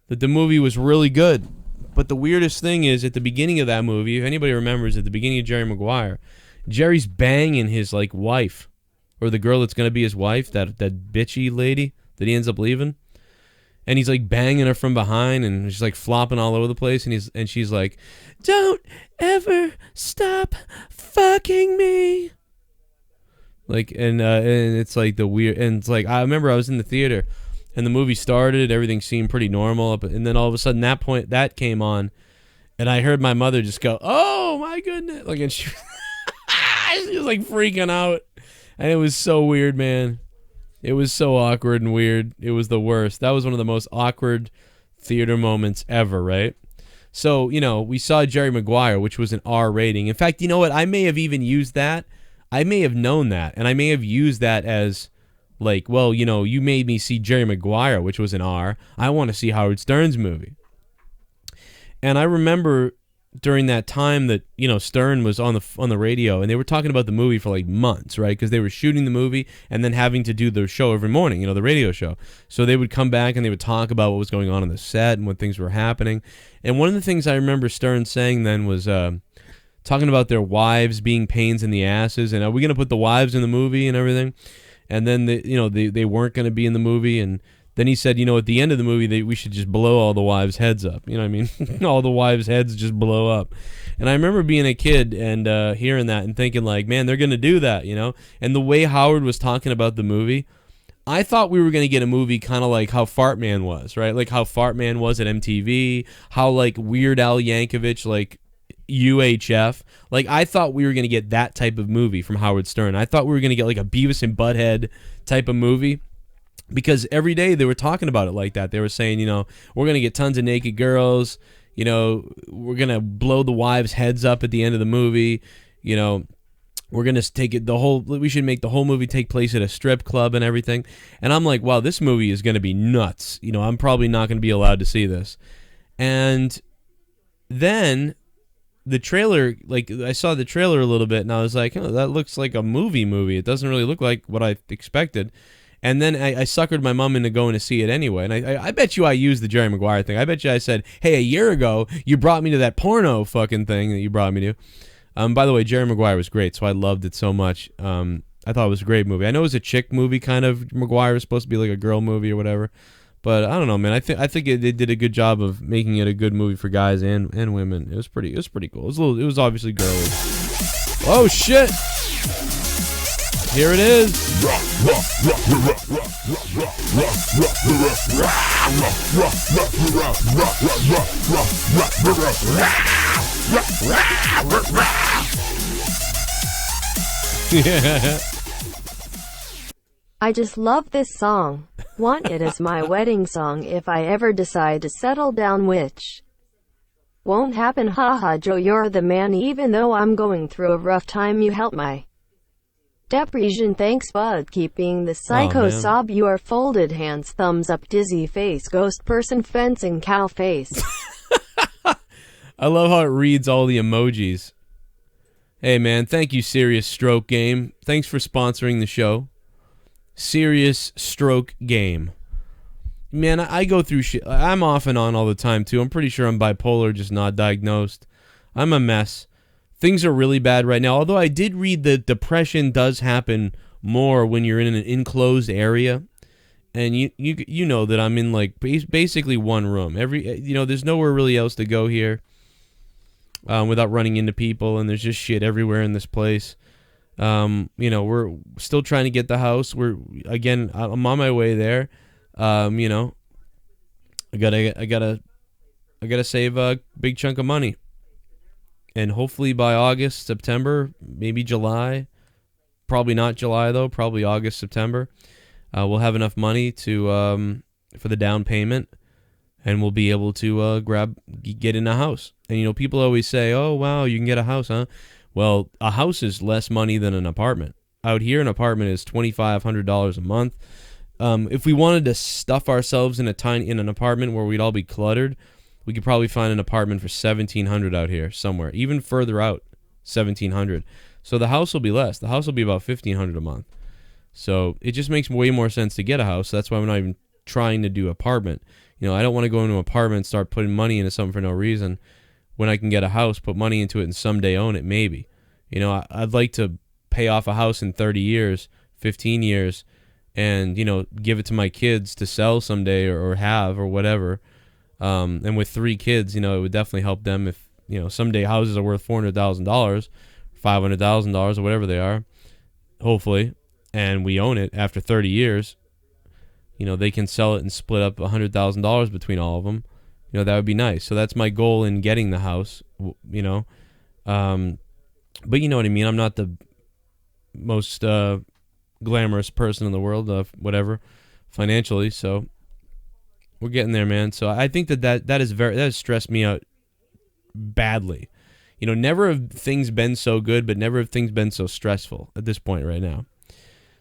that the movie was really good. But the weirdest thing is, at the beginning of that movie, if anybody remembers, at the beginning of Jerry Maguire, Jerry's banging his, like, wife. Or the girl that's going to be his wife, that bitchy lady that he ends up leaving. And he's, like, banging her from behind, and she's, like, flopping all over the place. And she's like, don't ever stop fucking me. Like, and it's, like, the weird... And it's, like, I remember I was in the theater, and the movie started, everything seemed pretty normal, and then all of a sudden that came on, and I heard my mother just go, oh, my goodness. Like, and she was, like, freaking out. And it was so weird, man. It was so awkward and weird. It was the worst. That was one of the most awkward theater moments ever, right? So, we saw Jerry Maguire, which was an R rating. In fact, you know what? I may have even used that. I may have known that. And I may have used that as, like, well, you made me see Jerry Maguire, which was an R. I want to see Howard Stern's movie. And I remember during that time that, Stern was on the radio, and they were talking about the movie for like months, right? Because they were shooting the movie and then having to do the show every morning, the radio show. So they would come back and they would talk about what was going on the set and what things were happening. And one of the things I remember Stern saying then was talking about their wives being pains in the asses, and are we going to put the wives in the movie and everything? And then they weren't going to be in the movie, and Then he said, at the end of the movie, we should just blow all the wives' heads up. You know what I mean? All the wives' heads just blow up. And I remember being a kid and hearing that and thinking, like, man, they're going to do that, And the way Howard was talking about the movie, I thought we were going to get a movie kind of like how Fart Man was, right? Like how Fart Man was at MTV, how, like, Weird Al Yankovic, like, UHF. Like, I thought we were going to get that type of movie from Howard Stern. I thought we were going to get, like, a Beavis and Butthead type of movie. Because every day they were talking about it like that. They were saying, we're going to get tons of naked girls. We're going to blow the wives' heads up at the end of the movie. We're going to take it we should make the whole movie take place at a strip club and everything. And I'm like, wow, this movie is going to be nuts. I'm probably not going to be allowed to see this. And then the trailer, like, I saw the trailer a little bit and I was like, oh, that looks like a movie. It doesn't really look like what I expected. And then I suckered my mom into going to see it anyway. And I bet you I used the Jerry Maguire thing. I bet you I said, hey, a year ago, you brought me to that porno fucking thing that you brought me to. By the way, Jerry Maguire was great, so I loved it so much. I thought it was a great movie. I know it was a chick movie, kind of. Maguire was supposed to be like a girl movie or whatever. But I don't know, man. I think they did a good job of making it a good movie for guys and women. It was pretty cool. It was obviously girly. Oh, shit! Here it is. I just love this song. Want it as my wedding song if I ever decide to settle down, which won't happen. Haha, Joe, you're the man. Even though I'm going through a rough time, you help my depression. Thanks, bud. Keep being the psycho sob you are. Folded hands, thumbs up, dizzy face, ghost person, fencing, cow face. I love how it reads all the emojis. Hey, man, thank you, Serious Stroke Game. Thanks for sponsoring the show. Serious Stroke Game. Man, I go through shit. I'm off and on all the time, too. I'm pretty sure I'm bipolar, just not diagnosed. I'm a mess. Things are really bad right now, although I did read that depression does happen more when you're in an enclosed area. And you know that I'm in, like, basically one room. There's nowhere really else to go here without running into people, and there's just shit everywhere in this place. We're still trying to get the house. I'm on my way there. I gotta save a big chunk of money. And hopefully by August, September, maybe July, probably not July though, probably August, September, we'll have enough money to for the down payment, and we'll be able to get in a house. And people always say, "Oh wow, you can get a house, huh?" Well, a house is less money than an apartment. Out here, an apartment is $2,500 a month. If we wanted to stuff ourselves in an apartment where we'd all be cluttered, we could probably find an apartment for $1,700 out here somewhere, even further out, $1,700. So the house will be less. The house will be about $1,500 a month. So it just makes way more sense to get a house. That's why I'm not even trying to do apartment. I don't want to go into an apartment and start putting money into something for no reason when I can get a house, put money into it, and someday own it, maybe. I'd like to pay off a house in 30 years, 15 years, and, give it to my kids to sell someday or have or whatever. And with 3 kids, it would definitely help them if, someday houses are worth $400,000, $500,000 or whatever they are, hopefully, and we own it after 30 years. They can sell it and split up $100,000 between all of them. That would be nice. So that's my goal in getting the house, But you know what I mean? I'm not the most glamorous person in the world, whatever, financially, so we're getting there, man. So I think that has stressed me out badly. Never have things been so good, but never have things been so stressful at this point right now.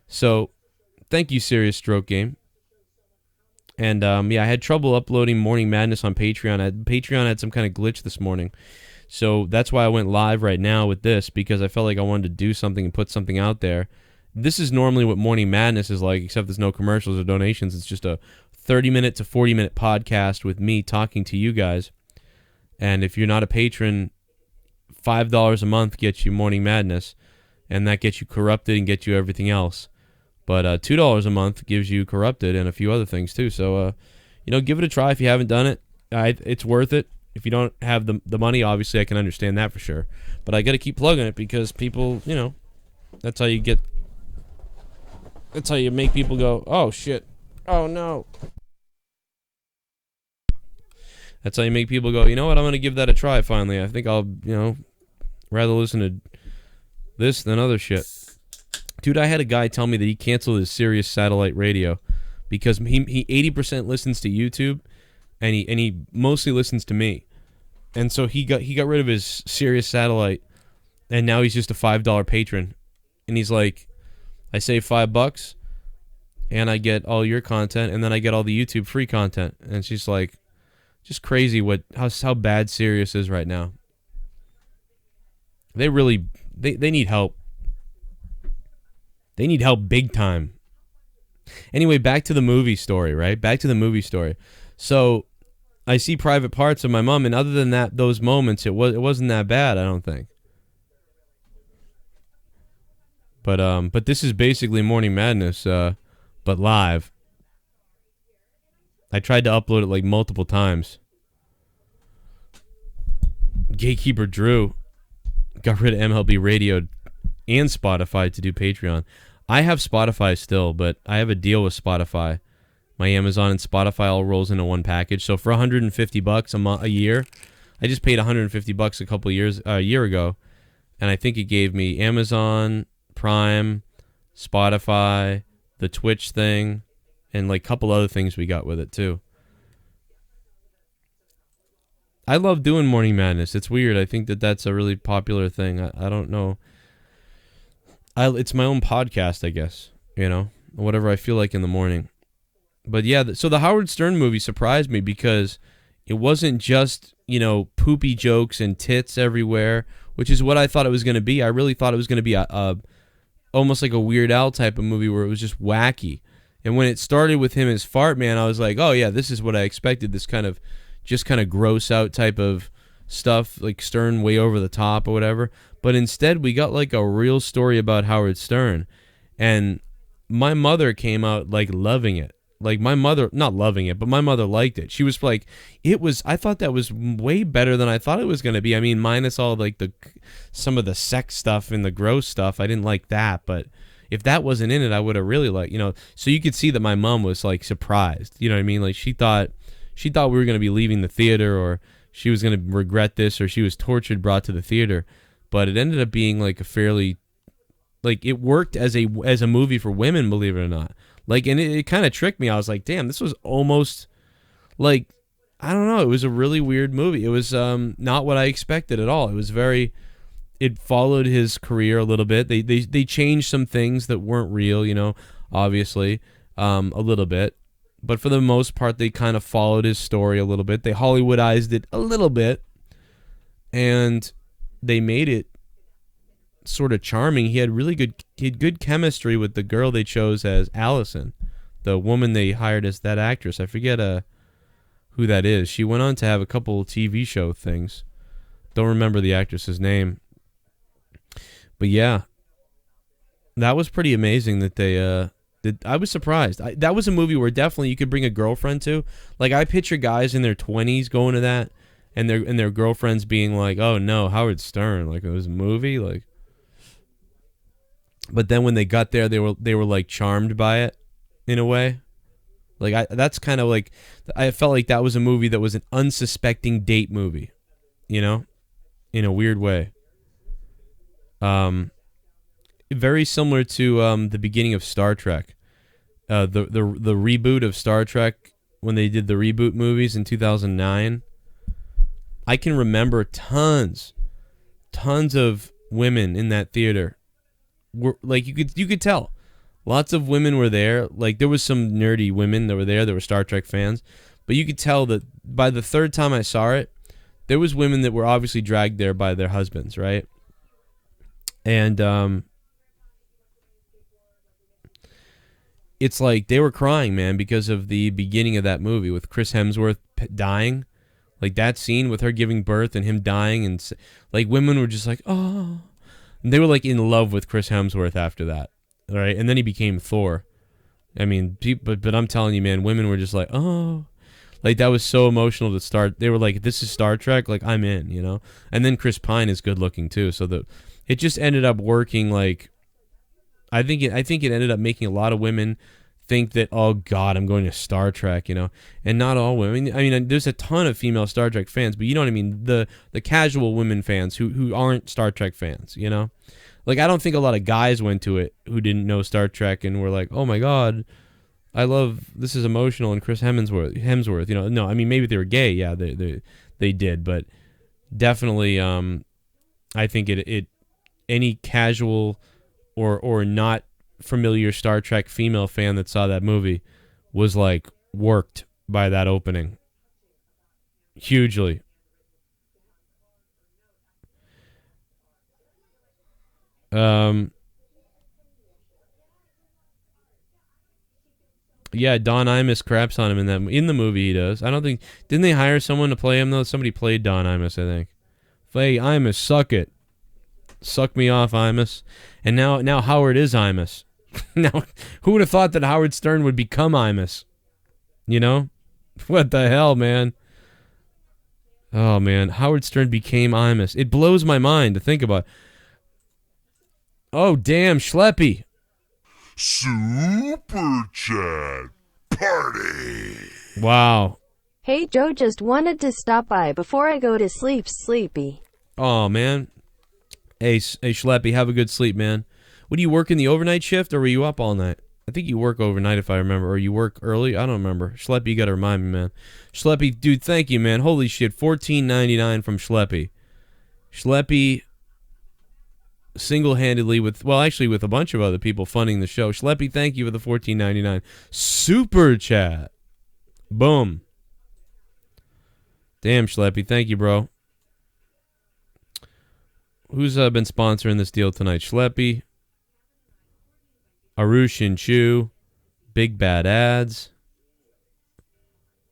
So thank you, Serious Stroke Game. And I had trouble uploading Morning Madness on Patreon. Patreon had some kind of glitch this morning. So that's why I went live right now with this, because I felt like I wanted to do something and put something out there. This is normally what Morning Madness is like, except there's no commercials or donations. It's just a 30-minute to 40-minute podcast with me talking to you guys. And if you're not a patron, $5 a month gets you Morning Madness, and that gets you Corrupted and gets you everything else. But $2 a month gives you Corrupted and a few other things too. So, you know, give it a try if you haven't done it. It's worth it. If you don't have the money, obviously I can understand that for sure. But I got to keep plugging it because people, you know, that's how you make people go, oh shit, oh no. That's how you make people go, you know what, I'm going to give that a try finally. I think I'll, you know, rather listen to this than other shit. Dude, I had a guy tell me that he canceled his Sirius satellite radio because he 80% listens to YouTube and he mostly listens to me. And so he got rid of his Sirius satellite and now he's just a $5 patron. And he's like, I save $5 and I get all your content and then I get all the YouTube free content. And she's like, just crazy how bad Sirius is right now. They really they need help. They need help big time. Anyway, back to the movie story, right? Back to the movie story. So I see Private Parts of my mom, and other than that, those moments, it wasn't that bad, I don't think. But this is basically Morning Madness, but live. I tried to upload it like multiple times. Gatekeeper Drew got rid of MLB Radio and Spotify to do Patreon. I have Spotify still, but I have a deal with Spotify. My Amazon and Spotify all rolls into one package. So for $150 a year, I just paid $150 a year ago, and I think it gave me Amazon, Prime, Spotify, the Twitch thing, and like a couple other things we got with it too. I love doing Morning Madness. It's weird. I think that's a really popular thing. I don't know. It's my own podcast, I guess. You know, whatever I feel like in the morning. But yeah, so the Howard Stern movie surprised me because it wasn't just, you know, poopy jokes and tits everywhere, which is what I thought it was going to be. I really thought it was going to be a almost like a Weird Al type of movie where it was just wacky. And when it started with him as Fart Man, I was like, oh yeah, this is what I expected. This kind of gross out type of stuff, like Stern way over the top or whatever. But instead we got like a real story about Howard Stern. And my mother came out like loving it. Like my mother, not loving it, but my mother liked it. She was like, I thought that was way better than I thought it was going to be. I mean, minus all like some of the sex stuff and the gross stuff. I didn't like that, but if that wasn't in it, I would have really liked, you know. So you could see that my mom was like surprised. You know what I mean? Like she thought we were going to be leaving the theater, or she was going to regret this, or she was tortured brought to the theater. But it ended up being like a fairly, like it worked as a movie for women, believe it or not. Like, and it kind of tricked me. I was like, damn, this was almost like, I don't know. It was a really weird movie. It was not what I expected at all. It was it followed his career a little bit. They changed some things that weren't real, you know, obviously, a little bit. But for the most part, they kind of followed his story a little bit. They Hollywoodized it a little bit. And they made it sort of charming. He had good chemistry with the girl they chose as Allison, the woman they hired as that actress. I forget who that is. She went on to have a couple TV show things. Don't remember the actress's name. But yeah, that was pretty amazing that they I was surprised. That was a movie where definitely you could bring a girlfriend to. Like, I picture guys in their 20s going to that, and their girlfriends being like, "Oh no, Howard Stern, like it was a movie." Like, but then when they got there, they were like charmed by it in a way. Like that's kind of like, I felt like that was a movie that was an unsuspecting date movie, you know, in a weird way. Very similar to the beginning of Star Trek, the reboot of Star Trek, when they did the reboot movies in 2009. I can remember tons of women in that theater. Were like, you could tell, lots of women were there. Like, there was some nerdy women that were there that were Star Trek fans, but you could tell that by the third time I saw it, there was women that were obviously dragged there by their husbands, right? And it's like they were crying, man, because of the beginning of that movie with Chris Hemsworth dying. Like, that scene with her giving birth and him dying, and like women were just like, oh. And they were like in love with Chris Hemsworth after that. All right, and then he became Thor. I mean, but I'm telling you, man, women were just like, oh, like that was so emotional to start. They were like, this is Star Trek, like I'm in, you know. And then Chris Pine is good looking too, so it just ended up working. Like, I think it ended up making a lot of women think that, oh God, I'm going to Star Trek, you know. And not all women. I mean, there's a ton of female Star Trek fans, but you know what I mean. The casual women fans who aren't Star Trek fans, you know. Like, I don't think a lot of guys went to it who didn't know Star Trek and were like, oh my God, I love, this is emotional, and Chris Hemsworth, you know. No, I mean, maybe they were gay, yeah, they did, but definitely, I think it any casual or not familiar Star Trek female fan that saw that movie was like worked by that opening hugely. Yeah, Don Imus craps on him in the movie. He does. I don't think, didn't they hire someone to play him though? Somebody played Don Imus, I think. Hey, Imus, suck it, suck me off, Imus. And now Howard is Imus. Now, who would have thought that Howard Stern would become Imus? You know, what the hell, man? Oh man, Howard Stern became Imus. It blows my mind to think about. Oh, damn, Schleppy. Super Chat Party. Wow. Hey Joe, just wanted to stop by before I go to sleep, sleepy. Oh, man. Hey, Schleppy, have a good sleep, man. What, do you work in the overnight shift, or were you up all night? I think you work overnight, if I remember, or you work early. I don't remember. Schleppy, you got to remind me, man. Schleppy, dude, thank you, man. Holy shit, $14.99 from Schleppy. Schleppy single-handedly with a bunch of other people funding the show. Schleppy, thank you for the $14.99 super chat. Boom. Damn, Schleppy, thank you, bro. Who's been sponsoring this deal tonight? Schleppy, Arush and Chew, Big Bad Ads.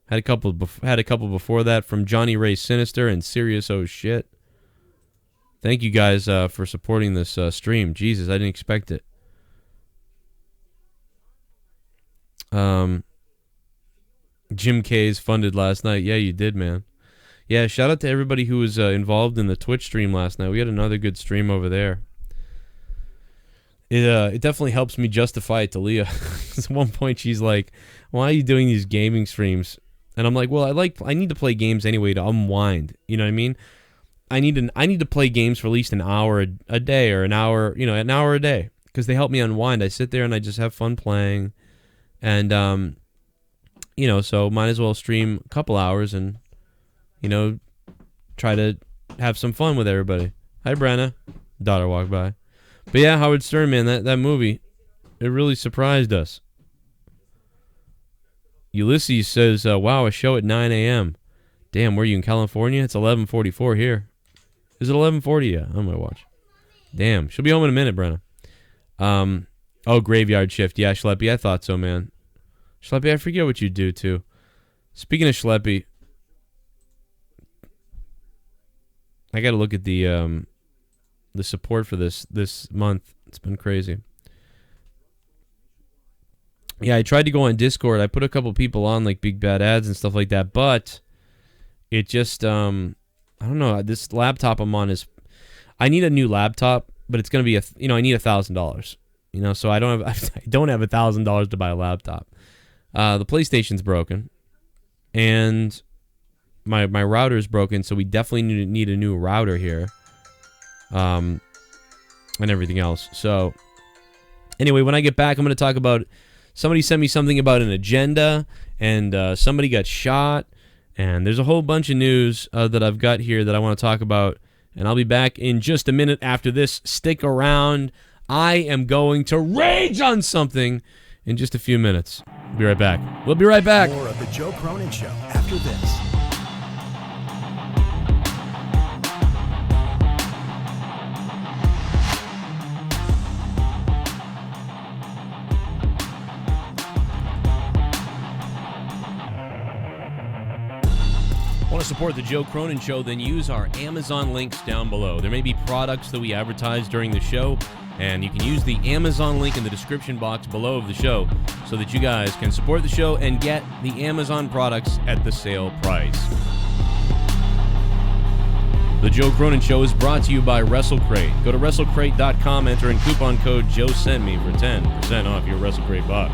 Had a couple before that from Johnny Ray Sinister and Serious Oh Shit. Thank you guys for supporting this stream. Jesus, I didn't expect it. Jim K's funded last night. Yeah, you did, man. Yeah, shout out to everybody who was involved in the Twitch stream last night. We had another good stream over there. It definitely helps me justify it to Leah. At one point, she's like, "Why are you doing these gaming streams?" And I'm like, "Well, I need to play games anyway to unwind. You know what I mean? I need to play games for at least an hour a day, or an hour a day, because they help me unwind. I sit there and I just have fun playing, and so might as well stream a couple hours and try to have some fun with everybody. Hi, Brenna. Daughter walked by. But yeah, Howard Stern, man, that movie, it really surprised us. Ulysses says, wow, a show at 9 a.m. Damn, were you in California? It's 11:44 here. Is it 11:40? Yeah, on my watch. Damn, she'll be home in a minute, Brenna. Oh, graveyard shift. Yeah, Schleppy, I thought so, man. Schleppy, I forget what you do, too. Speaking of Schleppy, I got to look at the support for this month. It's been crazy. Yeah, I tried to go on Discord. I put a couple people on, like Big Bad Ads and stuff like that, but it just, I don't know. This laptop I'm on I need a new laptop, but it's going to be I need $1,000, so I don't have $1,000 to buy a laptop. The PlayStation's broken, and my router's broken, so we definitely need a new router here. And everything else. So anyway, when I get back, I'm going to talk about, somebody sent me something about an agenda, and somebody got shot, and there's a whole bunch of news that I've got here that I want to talk about, and I'll be back in just a minute after this. Stick around. I am going to rage on something in just a few minutes. Be right back. We'll be right back. More of the Joe Cronin Show after this. Want to support the Joe Cronin Show? Then use our Amazon links down below. There may be products that we advertise during the show, and you can use the Amazon link in the description box below of the show so that you guys can support the show and get the Amazon products at the sale price. The Joe Cronin Show is brought to you by WrestleCrate. Go to WrestleCrate.com, enter in coupon code JoeSentMe for 10% off your WrestleCrate box.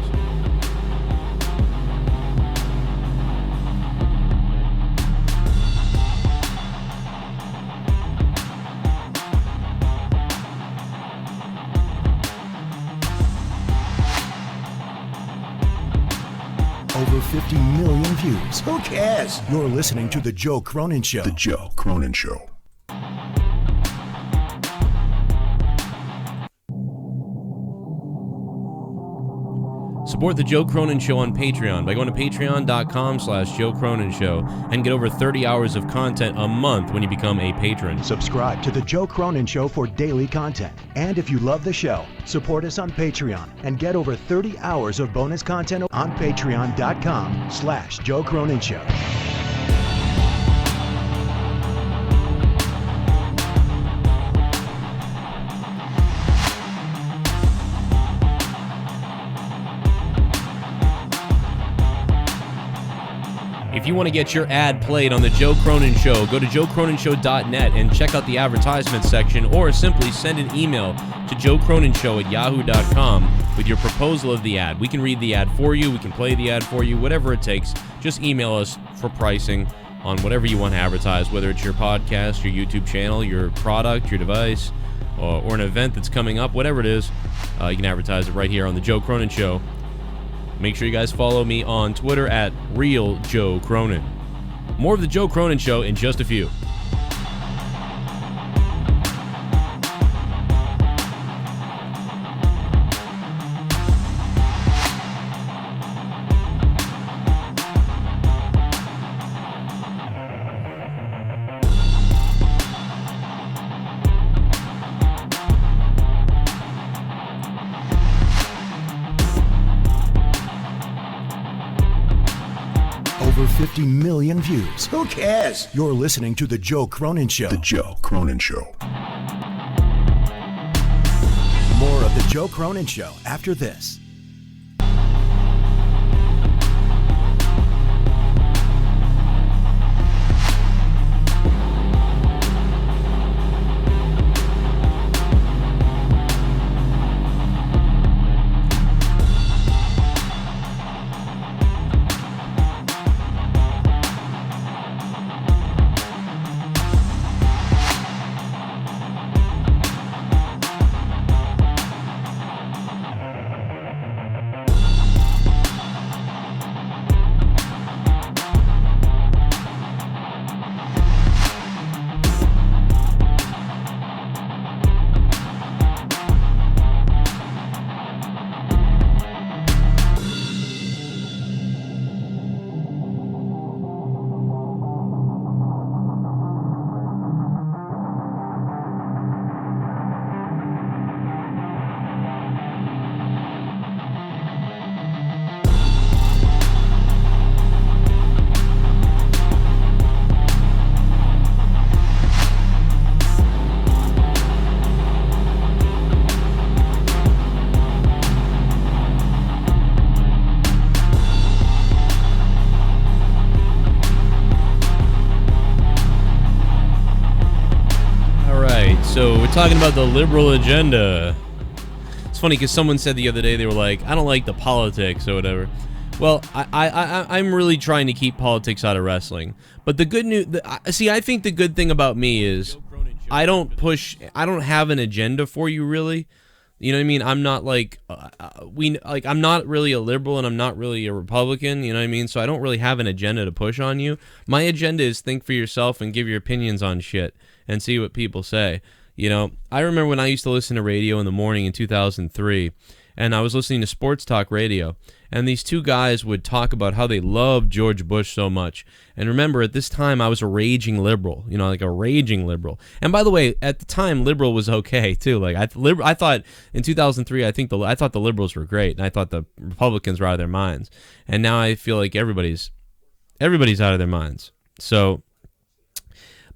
Over 50 million views. Who cares? You're listening to The Joe Cronin Show. The Joe Cronin Show. Support the Joe Cronin Show on Patreon by going to patreon.com/Joe Cronin Show and get over 30 hours of content a month when you become a patron. Subscribe to The Joe Cronin Show for daily content. And if you love the show, support us on Patreon and get over 30 hours of bonus content on patreon.com/Joe Cronin Show. If you want to get your ad played on the Joe Cronin Show, go to joecroninshow.net and check out the advertisement section, or simply send an email to joecroninshow@yahoo.com with your proposal of the ad. We can read the ad for you, we can play the ad for you, whatever it takes. Just email us for pricing on whatever you want to advertise, whether it's your podcast, your YouTube channel, your product, your device, or an event that's coming up, whatever it is. You can advertise it right here on the Joe Cronin Show. Make sure you guys follow me on Twitter at @RealJoeCronin. More of the Joe Cronin Show in just a few. Over 50 million views. Who cares? You're listening to The Joe Cronin Show. The Joe Cronin Show. More of The Joe Cronin Show after this. So we're talking about the liberal agenda. It's funny because someone said the other day, they were like, I don't like the politics or whatever. Well, I'm really trying to keep politics out of wrestling. But the good news, see, I think the good thing about me is I don't have an agenda for you, really. You know what I mean? I'm not like, I'm not really a liberal and I'm not really a Republican, you know what I mean? So I don't really have an agenda to push on you. My agenda is think for yourself and give your opinions on shit and see what people say. You know, I remember when I used to listen to radio in the morning in 2003, and I was listening to sports talk radio, and these two guys would talk about how they loved George Bush so much. And remember, at this time, I was a raging liberal, you know, like a raging liberal. And by the way, at the time, liberal was okay too. Like I thought in 2003, I thought the liberals were great, and I thought the Republicans were out of their minds. And now I feel like everybody's out of their minds. So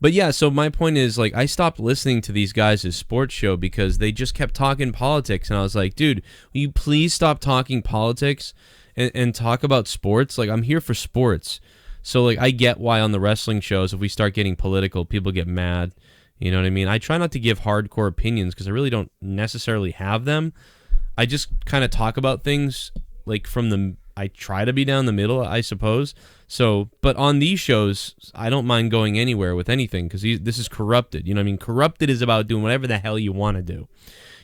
But yeah, so my point is, like, I stopped listening to these guys' sports show because they just kept talking politics, and I was like, dude, will you please stop talking politics and talk about sports? Like, I'm here for sports. So, like, I get why on the wrestling shows, if we start getting political, people get mad. You know what I mean? I try not to give hardcore opinions because I really don't necessarily have them. I just kind of talk about things, like, I try to be down the middle, I suppose. So, but on these shows, I don't mind going anywhere with anything because this is Corrupted. You know what I mean? Corrupted is about doing whatever the hell you want to do.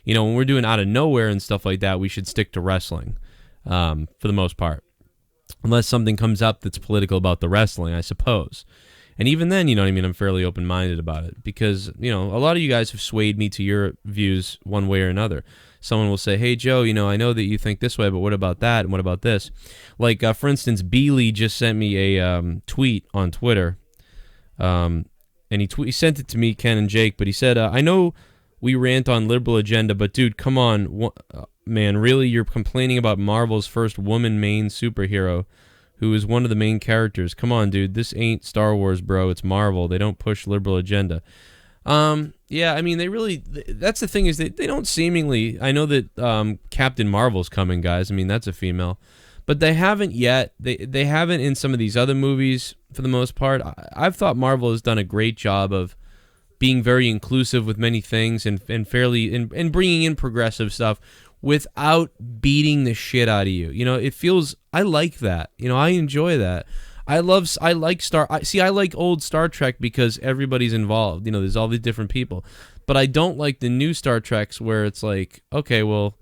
You know, when we're doing Out of Nowhere and stuff like that, we should stick to wrestling for the most part. Unless something comes up that's political about the wrestling, I suppose. And even then, you know what I mean, I'm fairly open-minded about it because, you know, a lot of you guys have swayed me to your views one way or another. Someone will say, hey, Joe, you know, I know that you think this way, but what about that and what about this? Like, for instance, Beely just sent me a tweet on Twitter, and he sent it to me, Ken and Jake, but he said, I know we rant on liberal agenda, but dude, come on, man, really, you're complaining about Marvel's first woman main superhero who is one of the main characters. Come on, dude, this ain't Star Wars, bro. It's Marvel. They don't push liberal agenda. Yeah, I mean, that's the thing is that they don't seemingly, I know that Captain Marvel's coming, guys. I mean, that's a female. But they haven't yet. They haven't in some of these other movies, for the most part. I've thought Marvel has done a great job of being very inclusive with many things and bringing in progressive stuff without beating the shit out of you. You know, it feels, I like that. You know, I enjoy that. I like old Star Trek because everybody's involved. You know, there's all these different people. But I don't like the new Star Treks where it's like, okay, well,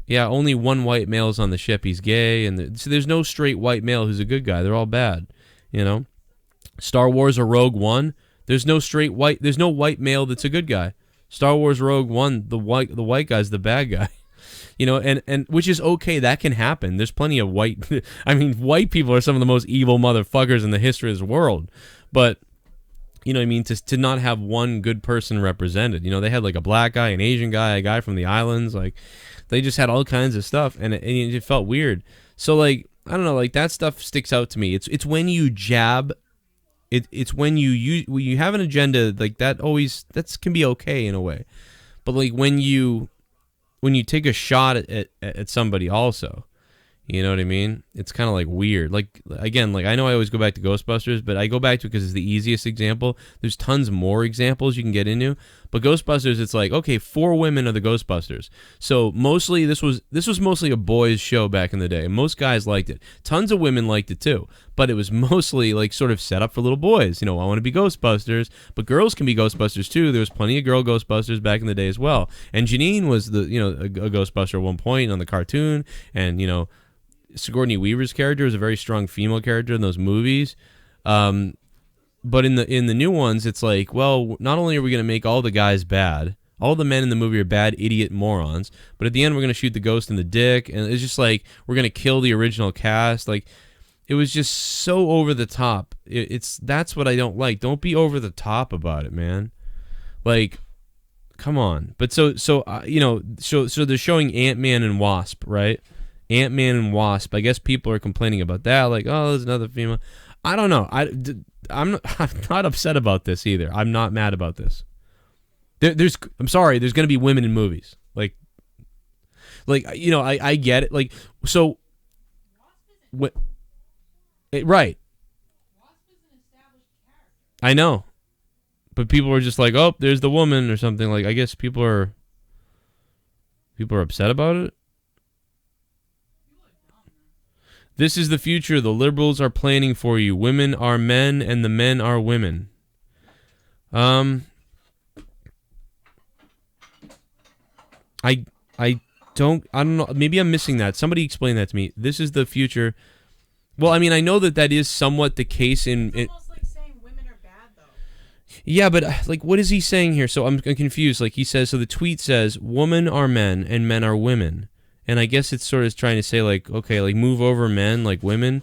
yeah, only one white male's on the ship. He's gay. And so there's no straight white male who's a good guy. They're all bad, you know? Star Wars or Rogue One, there's no white male that's a good guy. Star Wars Rogue One, the white guy's the bad guy. You know, and which is okay. That can happen. There's plenty of white people are some of the most evil motherfuckers in the history of this world. But, you know what I mean, to not have one good person represented. You know, they had like a black guy, an Asian guy, a guy from the islands. Like, they just had all kinds of stuff, and it felt weird. So, like, I don't know, like, that stuff sticks out to me. It's when you jab, it's when you have an agenda, like, that can be okay in a way. But, like, when you take a shot at somebody also, you know what I mean? It's kind of like weird. Like, again, like, I know I always go back to Ghostbusters, but I go back to it because it's the easiest example. There's tons more examples you can get into, but Ghostbusters, it's like, okay, 4 women are the Ghostbusters. So mostly this was mostly a boys' show back in the day. Most guys liked it. Tons of women liked it too, but it was mostly like sort of set up for little boys. You know, I want to be Ghostbusters, but girls can be Ghostbusters too. There was plenty of girl Ghostbusters back in the day as well. And Janine was a Ghostbuster at one point on the cartoon, and, you know, Sigourney Weaver's character is a very strong female character in those movies. But in the new ones, it's like, well, not only are we going to make all the guys bad, all the men in the movie are bad idiot morons, but at the end we're going to shoot the ghost in the dick, and it's just like we're going to kill the original cast. Like, it was just so over the top. That's what I don't like. Don't be over the top about it, man. Like, come on. But so they're showing Ant-Man and Wasp, right? Ant-Man and Wasp. I guess people are complaining about that. Like, oh, there's another female. I don't know. I'm not upset about this either. I'm not mad about this. I'm sorry. There's going to be women in movies. Like, you know, I get it. Like, so, right. I know. But people are just like, oh, there's the woman or something. Like, I guess people are upset about it. This is the future. The liberals are planning for you. Women are men, and the men are women. I don't know. Maybe I'm missing that. Somebody explain that to me. This is the future. Well, I mean, I know that is somewhat the case in. It's almost like saying women are bad, though. Yeah, but like, what is he saying here? So I'm confused. Like, he says, so the tweet says, women are men and men are women. And I guess it's sort of trying to say, like, okay, like, move over men like women.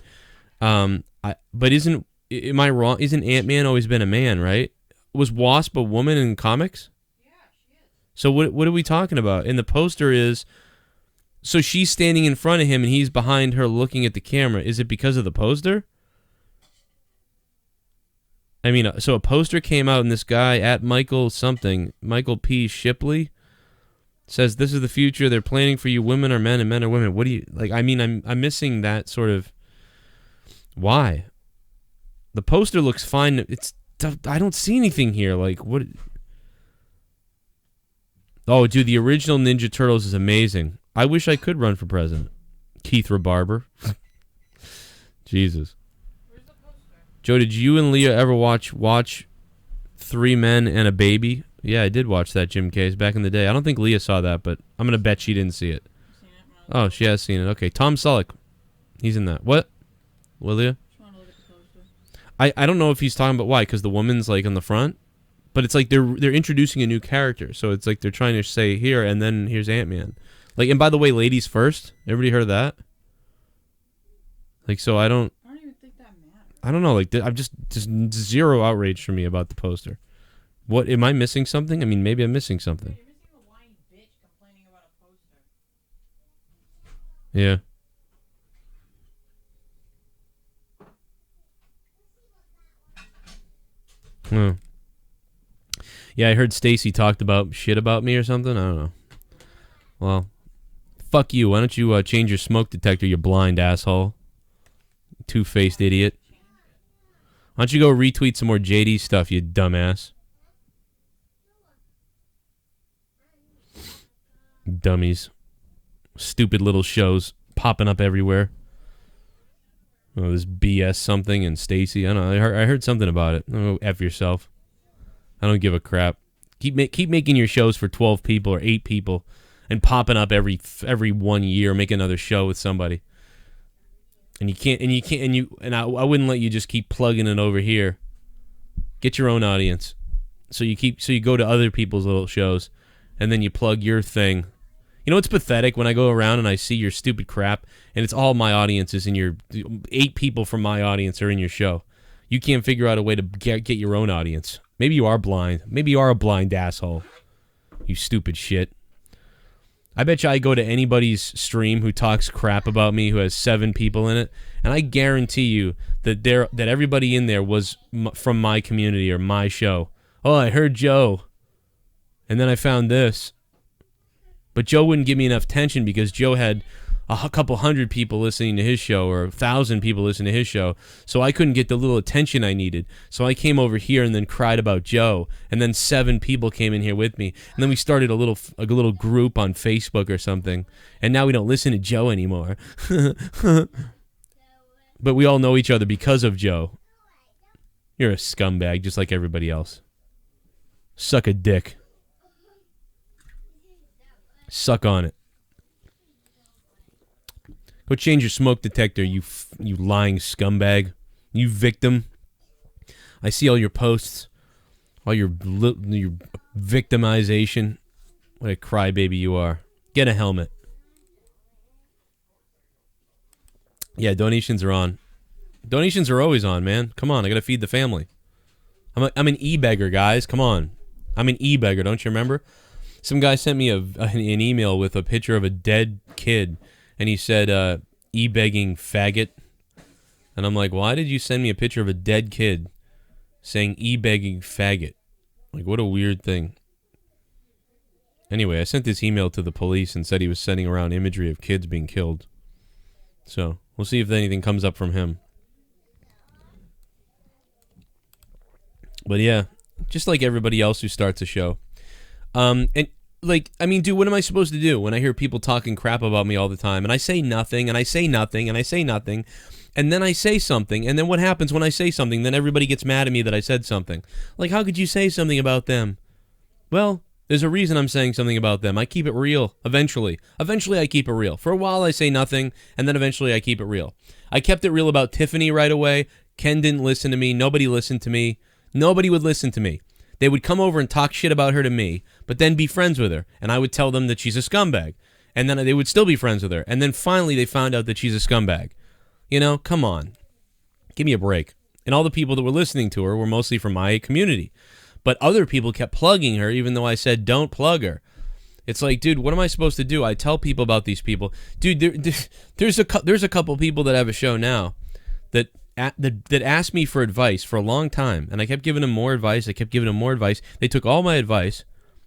But am I wrong? Isn't Ant-Man always been a man, right? Was Wasp a woman in comics? Yeah, she is. So what are we talking about? And the poster is, so she's standing in front of him and he's behind her looking at the camera. Is it because of the poster? I mean, so a poster came out, and this guy at Michael P. Shipley, says this is the future. They're planning for you. Women are men, and men are women. What do you like? I mean, I'm missing that sort of. Why? The poster looks fine. I don't see anything here. Like what? Oh, dude, the original Ninja Turtles is amazing. I wish I could run for president. Keith Barber. Jesus. Joe, did you and Leah ever watch Three Men and a Baby? Yeah, I did watch that, Jim Case, back in the day. I don't think Leah saw that, but I'm going to bet she didn't see it. Oh, she has seen it. Okay, Tom Selleck. He's in that. What? What, Leah? I don't know if he's talking about why, because the woman's like on the front, but it's like they're introducing a new character, so it's like they're trying to say here, and then here's Ant-Man. Like, and by the way, ladies first. Everybody heard of that? Like, so I don't even think that matters. I don't know. Like, I'm just zero outrage for me about the poster. What, am I missing something? I mean, maybe I'm missing something. You're missing a lying bitch complaining about a poster. Yeah. Oh. Yeah, I heard Stacy talked about shit about me or something. I don't know. Well, fuck you. Why don't you change your smoke detector, you blind asshole? Two-faced idiot. Why don't you go retweet some more JD stuff, you dumbass? Dummies. Stupid little shows popping up everywhere. Oh, this BS something and Stacy. I don't know. I heard something about it. Oh, F yourself. I don't give a crap. Keep making your shows for 12 people or 8 people and popping up every 1 year. Make another show with somebody. And I wouldn't let you just keep plugging it over here. Get your own audience. So you go to other people's little shows and then you plug your thing. You know, it's pathetic when I go around and I see your stupid crap and it's all my audiences and your 8 people from my audience are in your show. You can't figure out a way to get your own audience. Maybe you are blind. Maybe you are a blind asshole. You stupid shit. I bet you I go to anybody's stream who talks crap about me who has 7 people in it, and I guarantee you that everybody in there was from my community or my show. Oh, I heard Joe, and then I found this. But Joe wouldn't give me enough attention because Joe had a couple hundred people listening to his show or 1,000 people listening to his show, so I couldn't get the little attention I needed. So I came over here and then cried about Joe, and then 7 people came in here with me, and then we started a little group on Facebook or something, and now we don't listen to Joe anymore. But we all know each other because of Joe. You're a scumbag just like everybody else. Suck a dick. Suck on it. Go change your smoke detector, you lying scumbag. You victim. I see all your posts. All your victimization. What a crybaby you are. Get a helmet. Yeah, donations are on. Donations are always on, man. Come on, I gotta feed the family. I'm an e-beggar, guys. Come on. I'm an e-beggar, don't you remember? Some guy sent me an email with a picture of a dead kid, and he said, e-begging faggot. And I'm like, why did you send me a picture of a dead kid saying e-begging faggot? Like, what a weird thing. Anyway, I sent this email to the police and said he was sending around imagery of kids being killed. So, we'll see if anything comes up from him. But yeah, just like everybody else who starts a show. And like, I mean, dude, what am I supposed to do when I hear people talking crap about me all the time? And I say nothing, and I say nothing, and I say nothing, and then I say something, and then what happens when I say something? Then everybody gets mad at me that I said something. Like, how could you say something about them? Well, there's a reason I'm saying something about them. I keep it real, eventually. Eventually, I keep it real. For a while, I say nothing, and then eventually I keep it real. I kept it real about Tiffany right away. Ken didn't listen to me. Nobody listened to me. Nobody would listen to me. They would come over and talk shit about her to me, but then be friends with her, and I would tell them that she's a scumbag. And then they would still be friends with her, and then finally they found out that she's a scumbag. You know, come on. Give me a break. And all the people that were listening to her were mostly from my community. But other people kept plugging her, even though I said, don't plug her. It's like, dude, what am I supposed to do? I tell people about these people. Dude, there's a couple people that have a show now that that asked me for advice for a long time, and I kept giving them more advice. I kept giving them more advice. They took all my advice.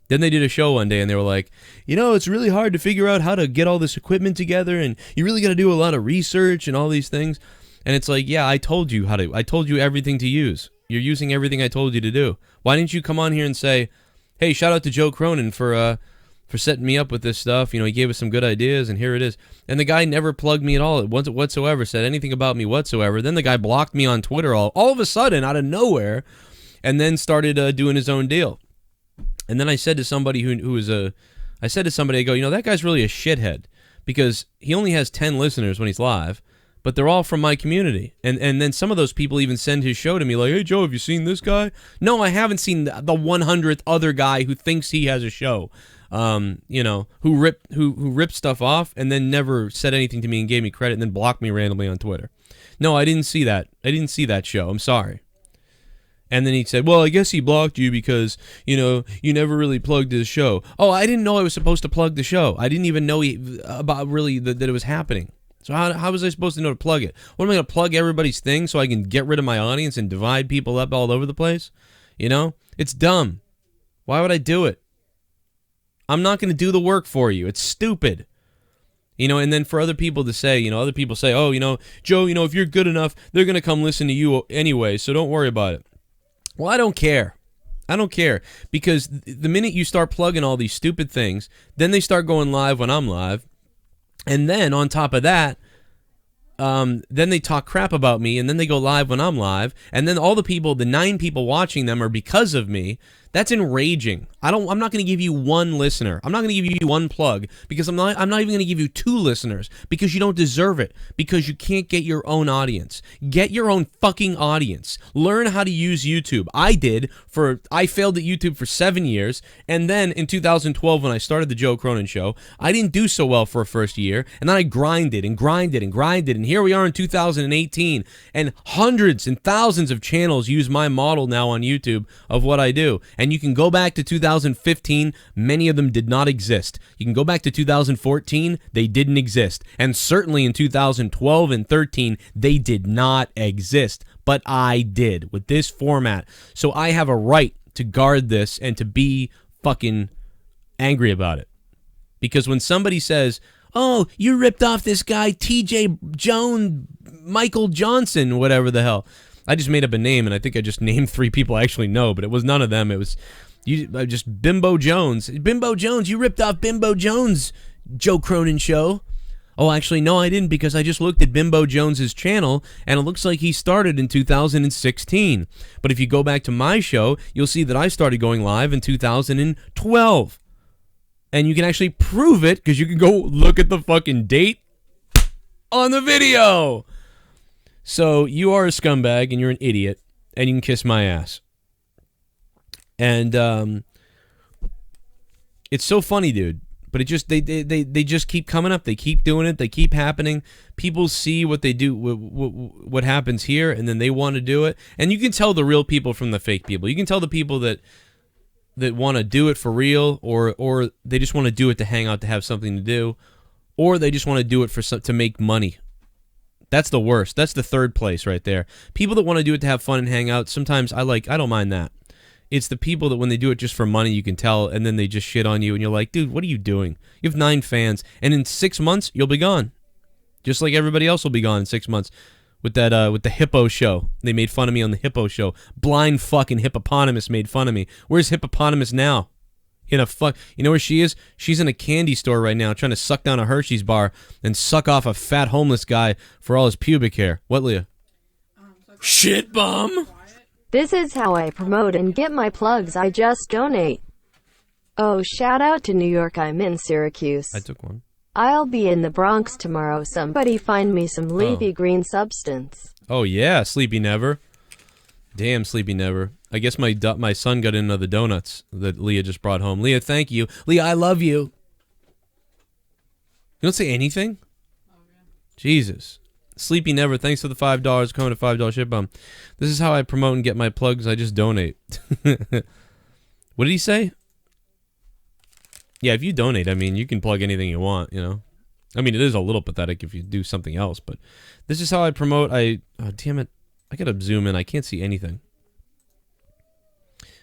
Then they did a show one day, and they were like, you know, it's really hard to figure out how to get all this equipment together, and you really got to do a lot of research and all these things. And it's like, yeah, I told you everything to use. You're using everything I told you to do. Why didn't you come on here and say, hey, shout out to Joe Cronin for setting me up with this stuff. You know, he gave us some good ideas, and here it is. And the guy never plugged me at all whatsoever, said anything about me whatsoever. Then the guy blocked me on Twitter all of a sudden, out of nowhere, and then started doing his own deal. And then I said to somebody I go, you know, that guy's really a shithead, because he only has 10 listeners when he's live, but they're all from my community. And then some of those people even send his show to me like, hey, Joe, have you seen this guy? No, I haven't seen the 100th other guy who thinks he has a show. You know, who ripped stuff off and then never said anything to me and gave me credit and then blocked me randomly on Twitter. No, I didn't see that. I didn't see that show. I'm sorry. And then he said, well, I guess he blocked you because, you know, you never really plugged his show. Oh, I didn't know I was supposed to plug the show. I didn't even know about really that it was happening. So how was I supposed to know to plug it? What, am I going to plug everybody's thing so I can get rid of my audience and divide people up all over the place? You know? It's dumb. Why would I do it? I'm not going to do the work for you. It's stupid. You know, and then for other people to say, you know, other people say, oh, you know, Joe, you know, if you're good enough, they're going to come listen to you anyway, so don't worry about it. Well, I don't care. I don't care, because the minute you start plugging all these stupid things, then they start going live when I'm live, and then on top of that, then they talk crap about me, and then they go live when I'm live, and then all the people, the 9 people watching them are because of me. That's enraging. I'm not going to give you 1 listener. I'm not going to give you 1 plug, because I'm not even going to give you 2 listeners, because you don't deserve it, because you can't get your own audience. Get your own fucking audience. Learn how to use YouTube. I failed at YouTube for 7 years, and then in 2012 when I started the Joe Cronin Show, I didn't do so well for a first year, and then I grinded and grinded and grinded, and here we are in 2018, and hundreds and thousands of channels use my model now on YouTube of what I do. And you can go back to 2015, many of them did not exist. You can go back to 2014, they didn't exist. And certainly in 2012 and 13, they did not exist. But I did with this format. So I have a right to guard this and to be fucking angry about it. Because when somebody says, oh, you ripped off this guy, TJ Jones, Michael Johnson, whatever the hell. I just made up a name, and I think I just named 3 people I actually know, but it was none of them. It was just Bimbo Jones. Bimbo Jones, you ripped off Bimbo Jones, Joe Cronin Show. Oh, actually, no, I didn't, because I just looked at Bimbo Jones's channel, and it looks like he started in 2016. But if you go back to my show, you'll see that I started going live in 2012. And you can actually prove it, because you can go look at the fucking date on the video. So you are a scumbag and you're an idiot, and you can kiss my ass. And it's so funny, dude. But it just they just keep coming up. They keep doing it. They keep happening. People see what they do, what happens here, and then they want to do it. And you can tell the real people from the fake people. You can tell the people that want to do it for real, or they just want to do it to hang out, to have something to do, or they just want to do it to make money. That's the worst. That's the third place right there. People that want to do it to have fun and hang out, sometimes I don't mind that. It's the people that when they do it just for money, you can tell, and then they just shit on you, and you're like, dude, what are you doing? You have 9 fans, and in 6 months, you'll be gone. Just like everybody else will be gone in 6 months. With the Hippo show. They made fun of me on the Hippo show. Blind fucking Hippopotamus made fun of me. Where's Hippopotamus now? You know where she is? She's in a candy store right now trying to suck down a Hershey's bar and suck off a fat homeless guy for all his pubic hair. What, Leah? Shit bum! This is how I promote and get my plugs. I just donate. Oh, shout out to New York. I'm in Syracuse. I took one. I'll be in the Bronx tomorrow. Somebody find me some leafy green substance. Oh yeah, Sleepy Never. Damn, Sleepy Never. I guess my son got into the donuts that Leah just brought home. Leah, thank you. Leah, I love you. You don't say anything? Jesus. Sleepy Never, thanks for the $5. Coming to $5 ShiBUM. This is how I promote and get my plugs. I just donate. What did he say? Yeah, if you donate, I mean, you can plug anything you want, you know? I mean, it is a little pathetic if you do something else, but this is how I promote. Oh, damn it. I gotta zoom in. I can't see anything.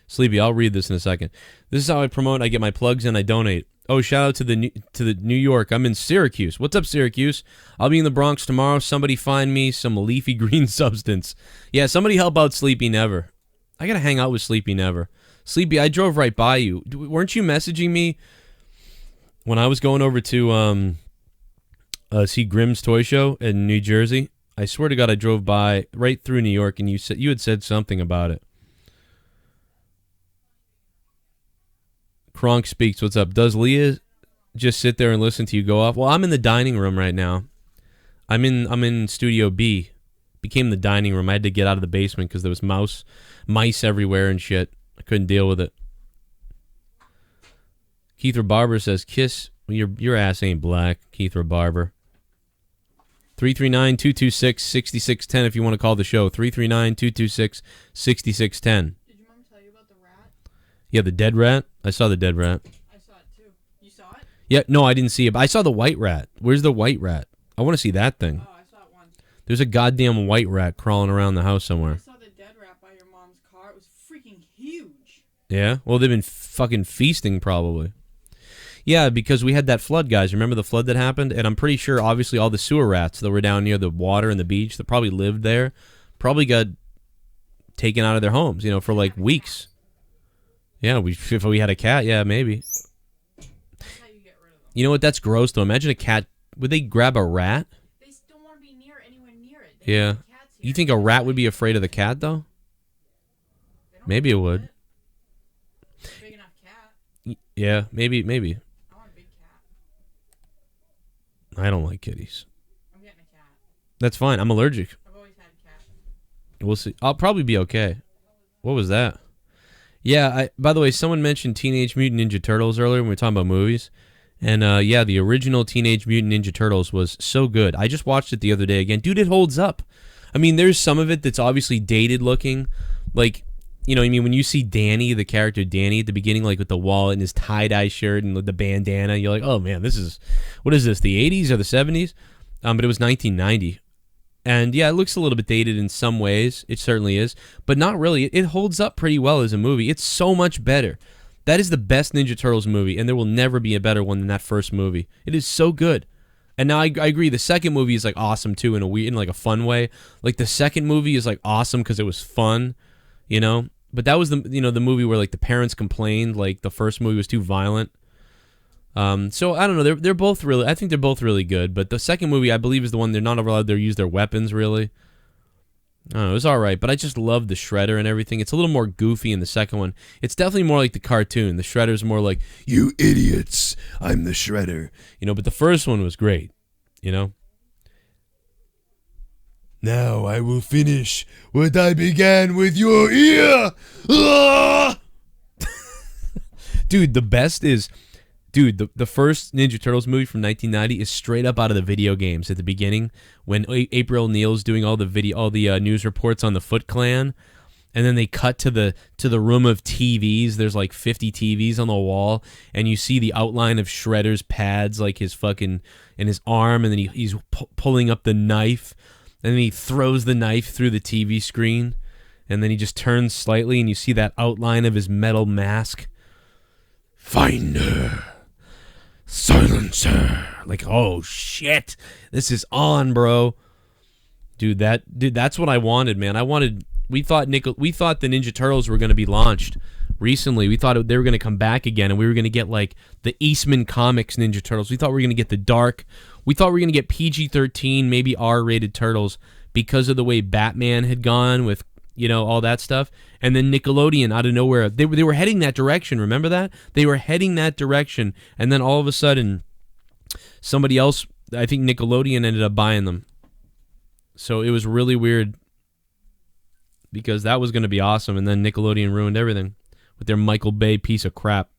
Sleepy, I'll read this in a second. This is how I promote. I get my plugs and I donate. Oh, shout out to the New York. I'm in Syracuse. What's up, Syracuse? I'll be in the Bronx tomorrow. Somebody find me some leafy green substance. Yeah, somebody help out Sleepy Never. I gotta hang out with Sleepy Never. Sleepy, I drove right by you. Weren't you messaging me when I was going over to see Grimm's Toy Show in New Jersey? I swear to God, I drove by right through New York, and you had said something about it. Kronk speaks. What's up? Does Leah just sit there and listen to you go off? Well, I'm in the dining room right now. I'm in Studio B. Became the dining room. I had to get out of the basement because there was mice everywhere and shit. I couldn't deal with it. Keith Barber says, "Kiss, your ass ain't black." Keith Barber. 339-226-6610 if you want to call the show. 339-226-6610. Did your mom tell you about the rat? Yeah, the dead rat. I saw the dead rat. I saw it too. You saw it? Yeah, no, I didn't see it. But I saw the white rat. Where's the white rat? I want to see that thing. Oh, I saw it once. There's a goddamn white rat crawling around the house I somewhere. saw the dead rat by your mom's car. It was freaking huge. Yeah? Well, they've been fucking feasting probably. Yeah, because we had that flood, guys. Remember the flood that happened? And I'm pretty sure, obviously, all the sewer rats that were down near the water and the beach that probably lived there probably got taken out of their homes, you know, for like weeks. Yeah, if we had a cat, yeah, maybe. That's how you get rid of them. You know what? That's gross, though. Imagine a cat. Would they grab a rat? They don't want to be anywhere near it. Yeah. Cats here. You think a rat would be afraid of the cat, though? Maybe it would. Big enough cat. Yeah, maybe. I want a big cat. I don't like kitties. I'm getting a cat. That's fine. I'm allergic. I've always had a cat. We'll see. I'll probably be okay. What was that? Yeah, by the way, someone mentioned Teenage Mutant Ninja Turtles earlier when we were talking about movies. And, yeah, the original Teenage Mutant Ninja Turtles was so good. I just watched it the other day again. Dude, it holds up. I mean, there's some of it that's obviously dated looking. Like, you know what I mean? When you see Danny, the character Danny at the beginning, like with the wallet and his tie-dye shirt and the bandana, you're like, oh, man, what is this, the 80s or the 70s? But it was 1990. And, yeah, it looks a little bit dated in some ways. It certainly is. But not really. It holds up pretty well as a movie. It's so much better. That is the best Ninja Turtles movie, and there will never be a better one than that first movie. It is so good. And now I agree, the second movie is, like, awesome, too, in like, a fun way. Like, the second movie is, like, awesome because it was fun, you know? But that was the movie where, like, the parents complained, like, the first movie was too violent. So I don't know. They're both really. I think they're both really good. But the second movie, I believe, is the one they're not allowed to use their weapons. Really, I don't know. It was all right, but I just love the Shredder and everything. It's a little more goofy in the second one. It's definitely more like the cartoon. The Shredder's more like, "You idiots, I'm the Shredder," you know. But the first one was great, you know. Now I will finish what I began with your ear. Ah! Dude, the best is. Dude, the first Ninja Turtles movie from 1990 is straight up out of the video games at the beginning when April O'Neil's doing all the news reports on the Foot Clan, and then they cut to the room of TVs. There's like 50 TVs on the wall, and you see the outline of Shredder's pads, like his fucking and his arm, and then he's pulling up the knife, and then he throws the knife through the TV screen, and then he just turns slightly, and you see that outline of his metal mask. Finder. Silencer. Like, oh shit, this is on, bro. Dude, that's what I wanted, man. We thought the Ninja Turtles were going to be launched recently. We thought they were going to come back again, and we were going to get like the Eastman Comics Ninja Turtles. We thought we were going to get the dark. We thought we were going to get PG-13, maybe R-rated Turtles because of the way Batman had gone with, you know, all that stuff. And then Nickelodeon, out of nowhere, they were heading that direction. Remember that? They were heading that direction. And then all of a sudden, somebody else, I think Nickelodeon ended up buying them. So it was really weird because that was going to be awesome. And then Nickelodeon ruined everything with their Michael Bay piece of crap.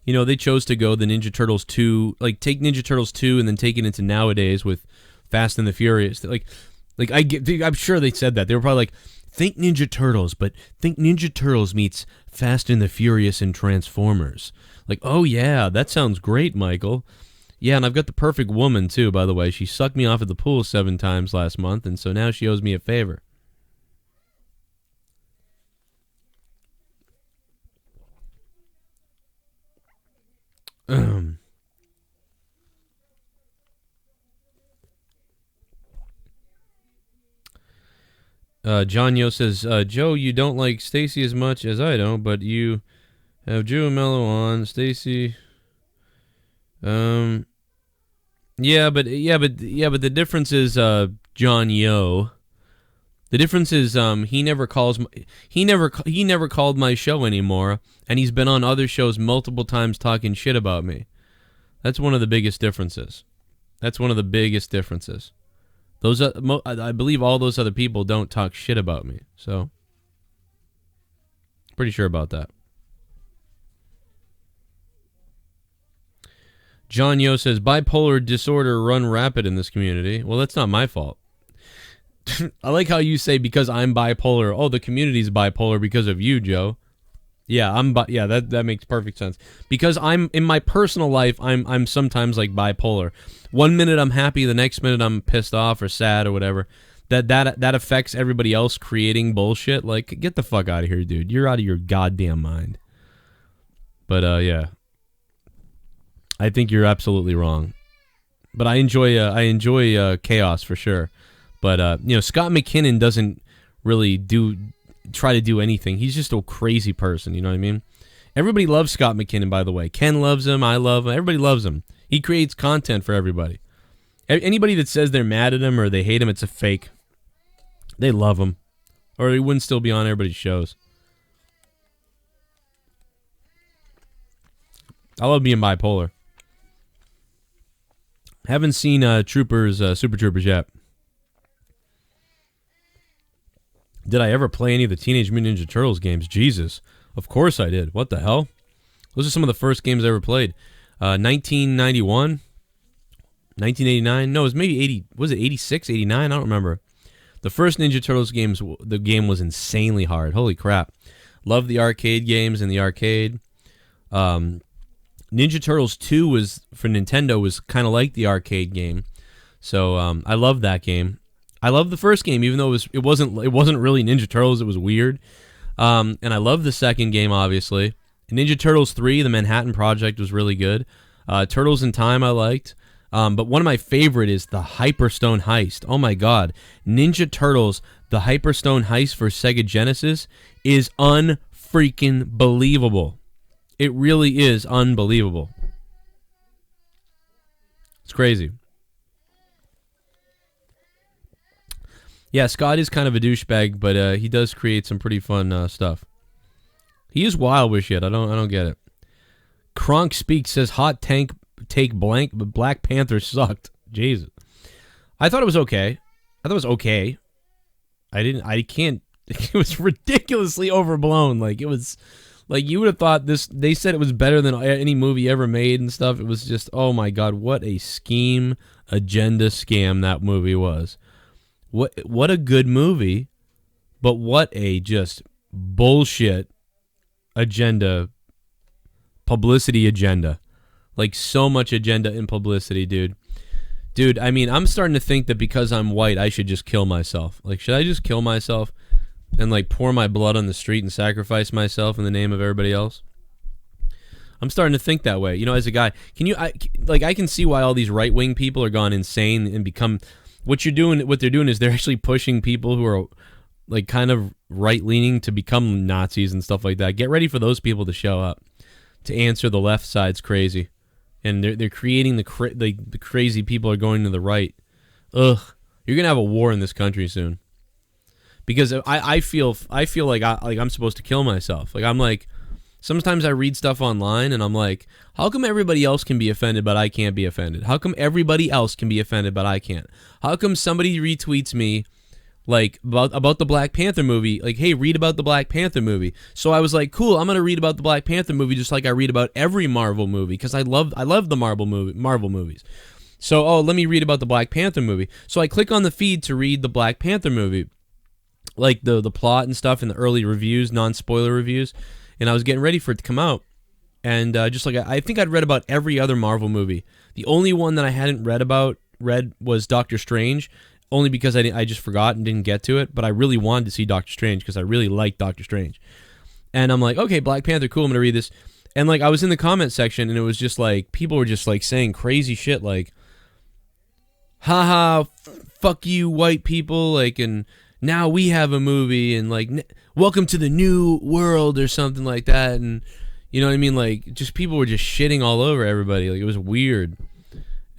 You know, they chose to go the Ninja Turtles 2, like take Ninja Turtles 2 and then take it into nowadays with Fast and the Furious. I'm sure they said that. They were probably like, think Ninja Turtles, but think Ninja Turtles meets Fast and the Furious and Transformers. Like, oh yeah, that sounds great, Michael. Yeah, and I've got the perfect woman, too, by the way. She sucked me off at the pool 7 times last month, and so now she owes me a favor. John Yo says, Joe, you don't like Stacy as much as I don't, but you have Drew and Mello on. Stacy... Yeah, but the difference is, John Yo. The difference is, he never called my show anymore, and he's been on other shows multiple times talking shit about me. That's one of the biggest differences. Those, I believe all those other people don't talk shit about me, so pretty sure about that. John Yo says, bipolar disorder run rapid in this community. Well, that's not my fault. I like how you say because I'm bipolar. Oh, the community's bipolar because of you, Joe. Yeah, that makes perfect sense. Because I'm in my personal life, I'm sometimes like bipolar. One minute I'm happy, the next minute I'm pissed off or sad or whatever. That affects everybody else creating bullshit. Like, get the fuck out of here, dude. You're out of your goddamn mind. But yeah. I think you're absolutely wrong, but I enjoy chaos for sure. But Scott McKinnon doesn't really try to do anything. He's just a crazy person. You know what I mean? Everybody loves Scott McKinnon, by the way. Ken loves him. I love him. Everybody loves him. He creates content for everybody. Anybody that says they're mad at him or they hate him, it's a fake. They love him, or he wouldn't still be on everybody's shows. I love being bipolar. Haven't seen Super Troopers yet. Did I ever play any of the Teenage Mutant Ninja Turtles games? Jesus. Of course I did. What the hell? Those are some of the first games I ever played. 1991? 1989? No, it was maybe 80. Was it 86, 89? I don't remember. The first Ninja Turtles games, the game was insanely hard. Holy crap. Loved the arcade games in the arcade. Ninja Turtles 2 was for Nintendo was kind of like the arcade game, so I love that game. I love the first game, even though it wasn't really Ninja Turtles. It was weird, and I love the second game, obviously. Ninja Turtles 3, the Manhattan Project, was really good. Turtles in Time I liked, but one of my favorite is the Hyperstone Heist. Oh my God, Ninja Turtles, the Hyperstone Heist for Sega Genesis is unfreaking believable. It really is unbelievable. It's crazy. Yeah, Scott is kind of a douchebag, but he does create some pretty fun stuff. He is wild with shit. I don't get it. Kronk Speaks says hot take blank, but Black Panther sucked. Jesus. I thought it was okay. I can't. It was ridiculously overblown. Like, it was. Like, you would have thought this, they said it was better than any movie ever made and stuff. It was just, oh my God, what a scheme, agenda scam that movie was. What a good movie, but what a just bullshit agenda, publicity agenda. Like, so much agenda and publicity, dude. Dude, I mean, I'm starting to think that because I'm white, I should just kill myself. Like, should I just kill myself? And like pour my blood on the street and sacrifice myself in the name of everybody else? I'm starting to think that way. You know, as a guy, I can see why all these right-wing people are gone insane and become what they're doing is they're actually pushing people who are like kind of right-leaning to become Nazis and stuff like that. Get ready for those people to show up to answer the left side's crazy. And they're creating the crazy people are going to the right. Ugh. You're going to have a war in this country soon. Because I feel like I'm supposed to kill myself. Like, I'm like, sometimes I read stuff online and I'm like, how come everybody else can be offended but I can't be offended? How come everybody else can be offended but I can't? How come somebody retweets me like about the Black Panther movie, like, hey, read about the Black Panther movie. So I was like, cool, I'm gonna read about the Black Panther movie just like I read about every Marvel movie because I love the Marvel movies. So let me read about the Black Panther movie. So I click on the feed to read the Black Panther movie, like the plot and stuff and the early reviews, non-spoiler reviews, and I was getting ready for it to come out. And just like I think I'd read about every other Marvel movie. The only one that I hadn't read was Doctor Strange, only because I just forgot and didn't get to it. But I really wanted to see Doctor Strange because I really liked Doctor Strange. And I'm like, okay, Black Panther, cool. I'm gonna read this. And like I was in the comment section, and it was just like people were just like saying crazy shit, like, haha, fuck you, white people, like, and now we have a movie, and like, welcome to the new world or something like that, and you know what I mean? Like, just people were just shitting all over everybody. Like, it was weird.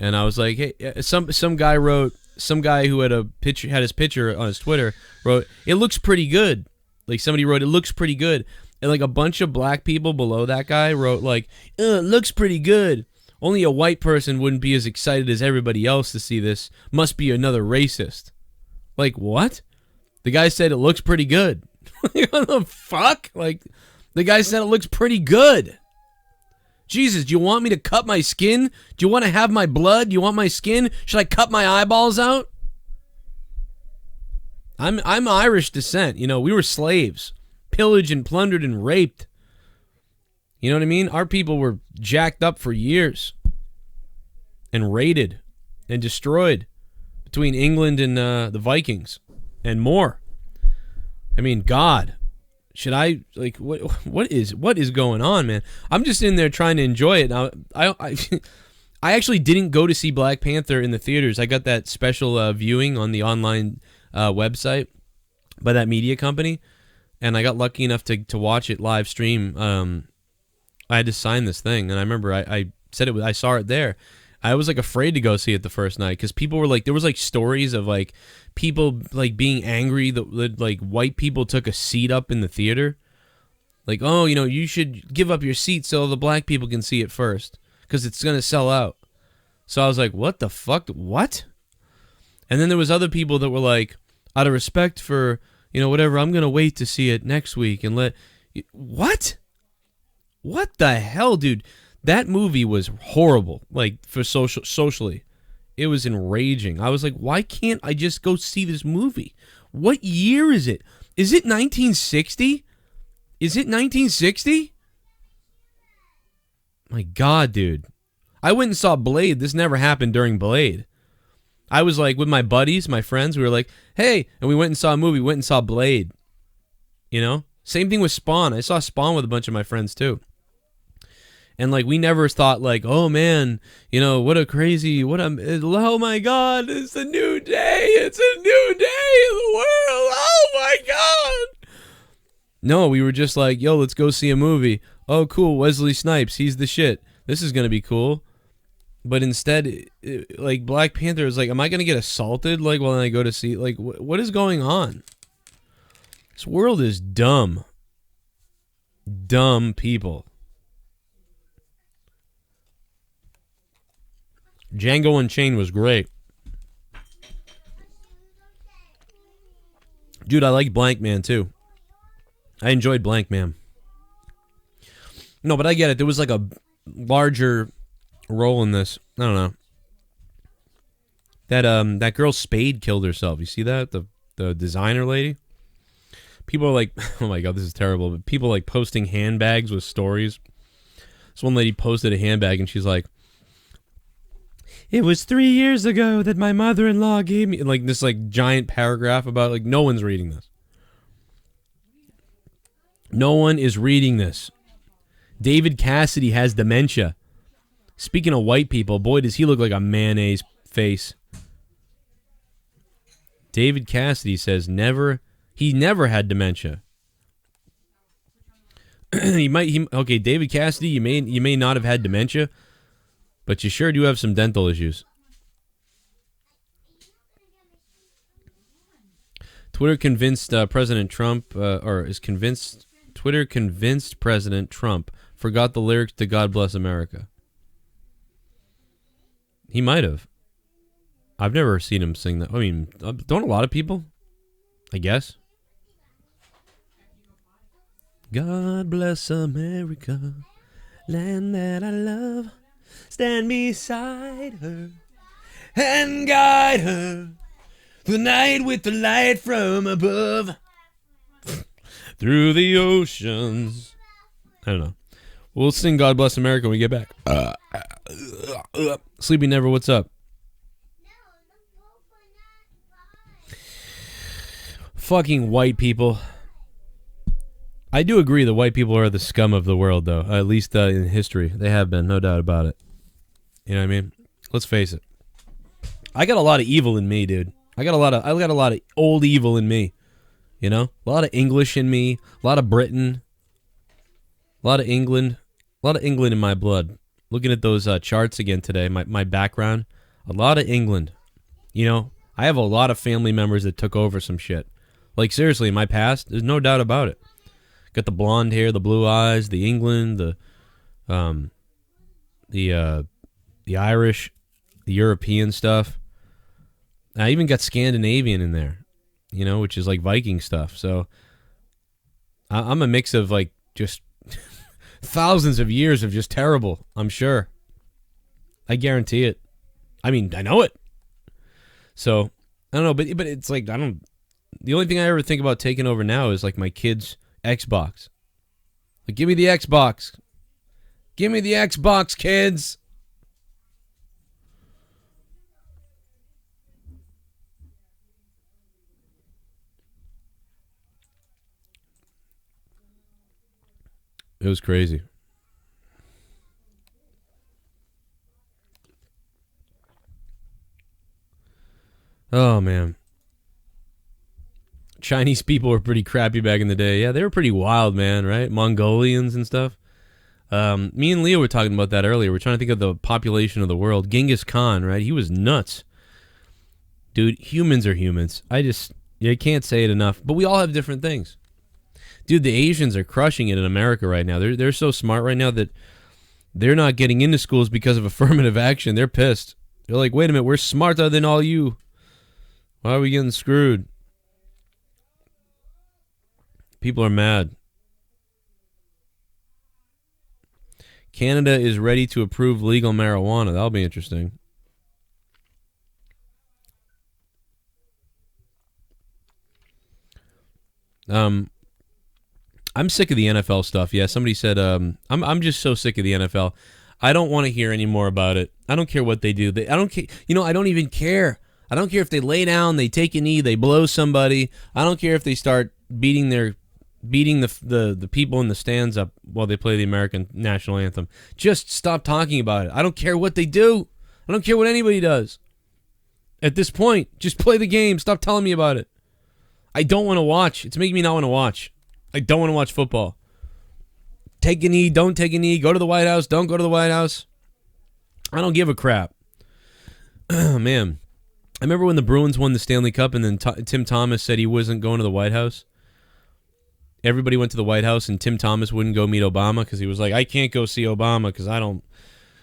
And I was like, hey, some guy who had his picture on his Twitter wrote, it looks pretty good. Like, somebody wrote, it looks pretty good. And like a bunch of black people below that guy wrote like, it looks pretty good. Only a white person wouldn't be as excited as everybody else to see this. Must be another racist. Like, what? The guy said it looks pretty good. What the fuck? Like, the guy said it looks pretty good. Jesus, do you want me to cut my skin? Do you want to have my blood? Do you want my skin? Should I cut my eyeballs out? I'm Irish descent. You know, we were slaves. Pillaged and plundered and raped. You know what I mean? Our people were jacked up for years. And raided. And destroyed. Between England and the Vikings. And more. I mean, God. Should I, like, what is going on, man? I'm just in there trying to enjoy it. Now, I actually didn't go to see Black Panther in the theaters. I got that special viewing on the online website by that media company, and I got lucky enough to watch it live stream. I had to sign this thing, and I remember I said I saw it there. I was like afraid to go see it the first night because people were like, there was like stories of like people like being angry that like white people took a seat up in the theater. Like, oh, you know, you should give up your seat so the black people can see it first because it's going to sell out. So I was like, what the fuck? What? And then there was other people that were like, out of respect for, you know, whatever, I'm going to wait to see it next week and let... What? What the hell, dude? That movie was horrible, like, for socially. It was enraging. I was like, why can't I just go see this movie? What year is it? Is it 1960? Is it 1960? My God, dude. I went and saw Blade. This never happened during Blade. I was like, with my buddies, my friends, we were like, hey, and we went and saw a movie, went and saw Blade. You know? Same thing with Spawn. I saw Spawn with a bunch of my friends, too. And, like, we never thought, like, oh, man, you know, oh, my God, it's a new day. It's a new day in the world. Oh, my God. No, we were just like, yo, let's go see a movie. Oh, cool, Wesley Snipes, he's the shit. This is going to be cool. But instead, like, Black Panther is like, am I going to get assaulted, like, when I go to see, like, what is going on? This world is dumb. Dumb people. Django Unchained was great. Dude, I like Blank Man, too. I enjoyed Blank Man. No, but I get it. There was, like, a larger role in this. I don't know. That girl Spade killed herself. You see that? The designer lady? People are like, oh, my God, this is terrible. But people, like, posting handbags with stories. This one lady posted a handbag, and she's like, it was 3 years ago that my mother-in-law gave me, like, this, like, giant paragraph about, like, no one's reading this. No one is reading this. David Cassidy has dementia. Speaking of white people, boy, does he look like a mayonnaise face. David Cassidy says he never had dementia. Okay, David Cassidy, you may not have had dementia, but you sure do have some dental issues. Twitter convinced President Trump, Twitter convinced President Trump forgot the lyrics to God Bless America. He might have. I've never seen him sing that. I mean, don't a lot of people? I guess. God bless America, land that I love. Stand beside her and guide her the night with the light from above through the oceans. I don't know. We'll sing God Bless America when we get back. Sleepy Never, what's up? Fucking white people. I do agree that white people are the scum of the world, though. At least in history. They have been, no doubt about it. You know what I mean? Let's face it. I got a lot of evil in me, dude. I got a lot of old evil in me. You know? A lot of English in me. A lot of Britain. A lot of England. A lot of England in my blood. Looking at those charts again today, my background. A lot of England. You know? I have a lot of family members that took over some shit. Like, seriously, in my past, there's no doubt about it. Got the blonde hair, the blue eyes, the England, the Irish, the European stuff. I even got Scandinavian in there, you know, which is like Viking stuff. So I'm a mix of like just thousands of years of just terrible, I'm sure. I guarantee it. I mean, I know it. So, I don't know, but it's like, the only thing I ever think about taking over now is like my kids' Xbox. Like, give me the Xbox. Give me the Xbox, kids. It was crazy. Oh, man. Chinese people were pretty crappy back in the day. Yeah, they were pretty wild, man, right? Mongolians and stuff. Me and Leah were talking about that earlier. We're trying to think of the population of the world. Genghis Khan, right? He was nuts. Dude, humans are humans. I can't say it enough. But we all have different things. Dude, the Asians are crushing it in America right now. They're so smart right now that they're not getting into schools because of affirmative action. They're pissed. They're like, wait a minute, we're smarter than all you. Why are we getting screwed? People are mad. Canada is ready to approve legal marijuana. That'll be interesting. I'm sick of the NFL stuff. Yeah, somebody said I'm just so sick of the NFL. I don't want to hear any more about it. I don't care what they do. I don't care. You know, I don't even care. I don't care if they lay down, they take a knee, they blow somebody. I don't care if they start beating the people in the stands up while they play the American national anthem. Just stop talking about it. I don't care what they do. I don't care what anybody does. At this point, just play the game. Stop telling me about it. I don't want to watch. It's making me not want to watch. I don't want to watch football. Take a knee, don't take a knee. Go to the White House, don't go to the White House. I don't give a crap. Man, I remember when the Bruins won the Stanley Cup and then Tim Thomas said he wasn't going to the White House. Everybody went to the White House and Tim Thomas wouldn't go meet Obama because he was like, I can't go see Obama because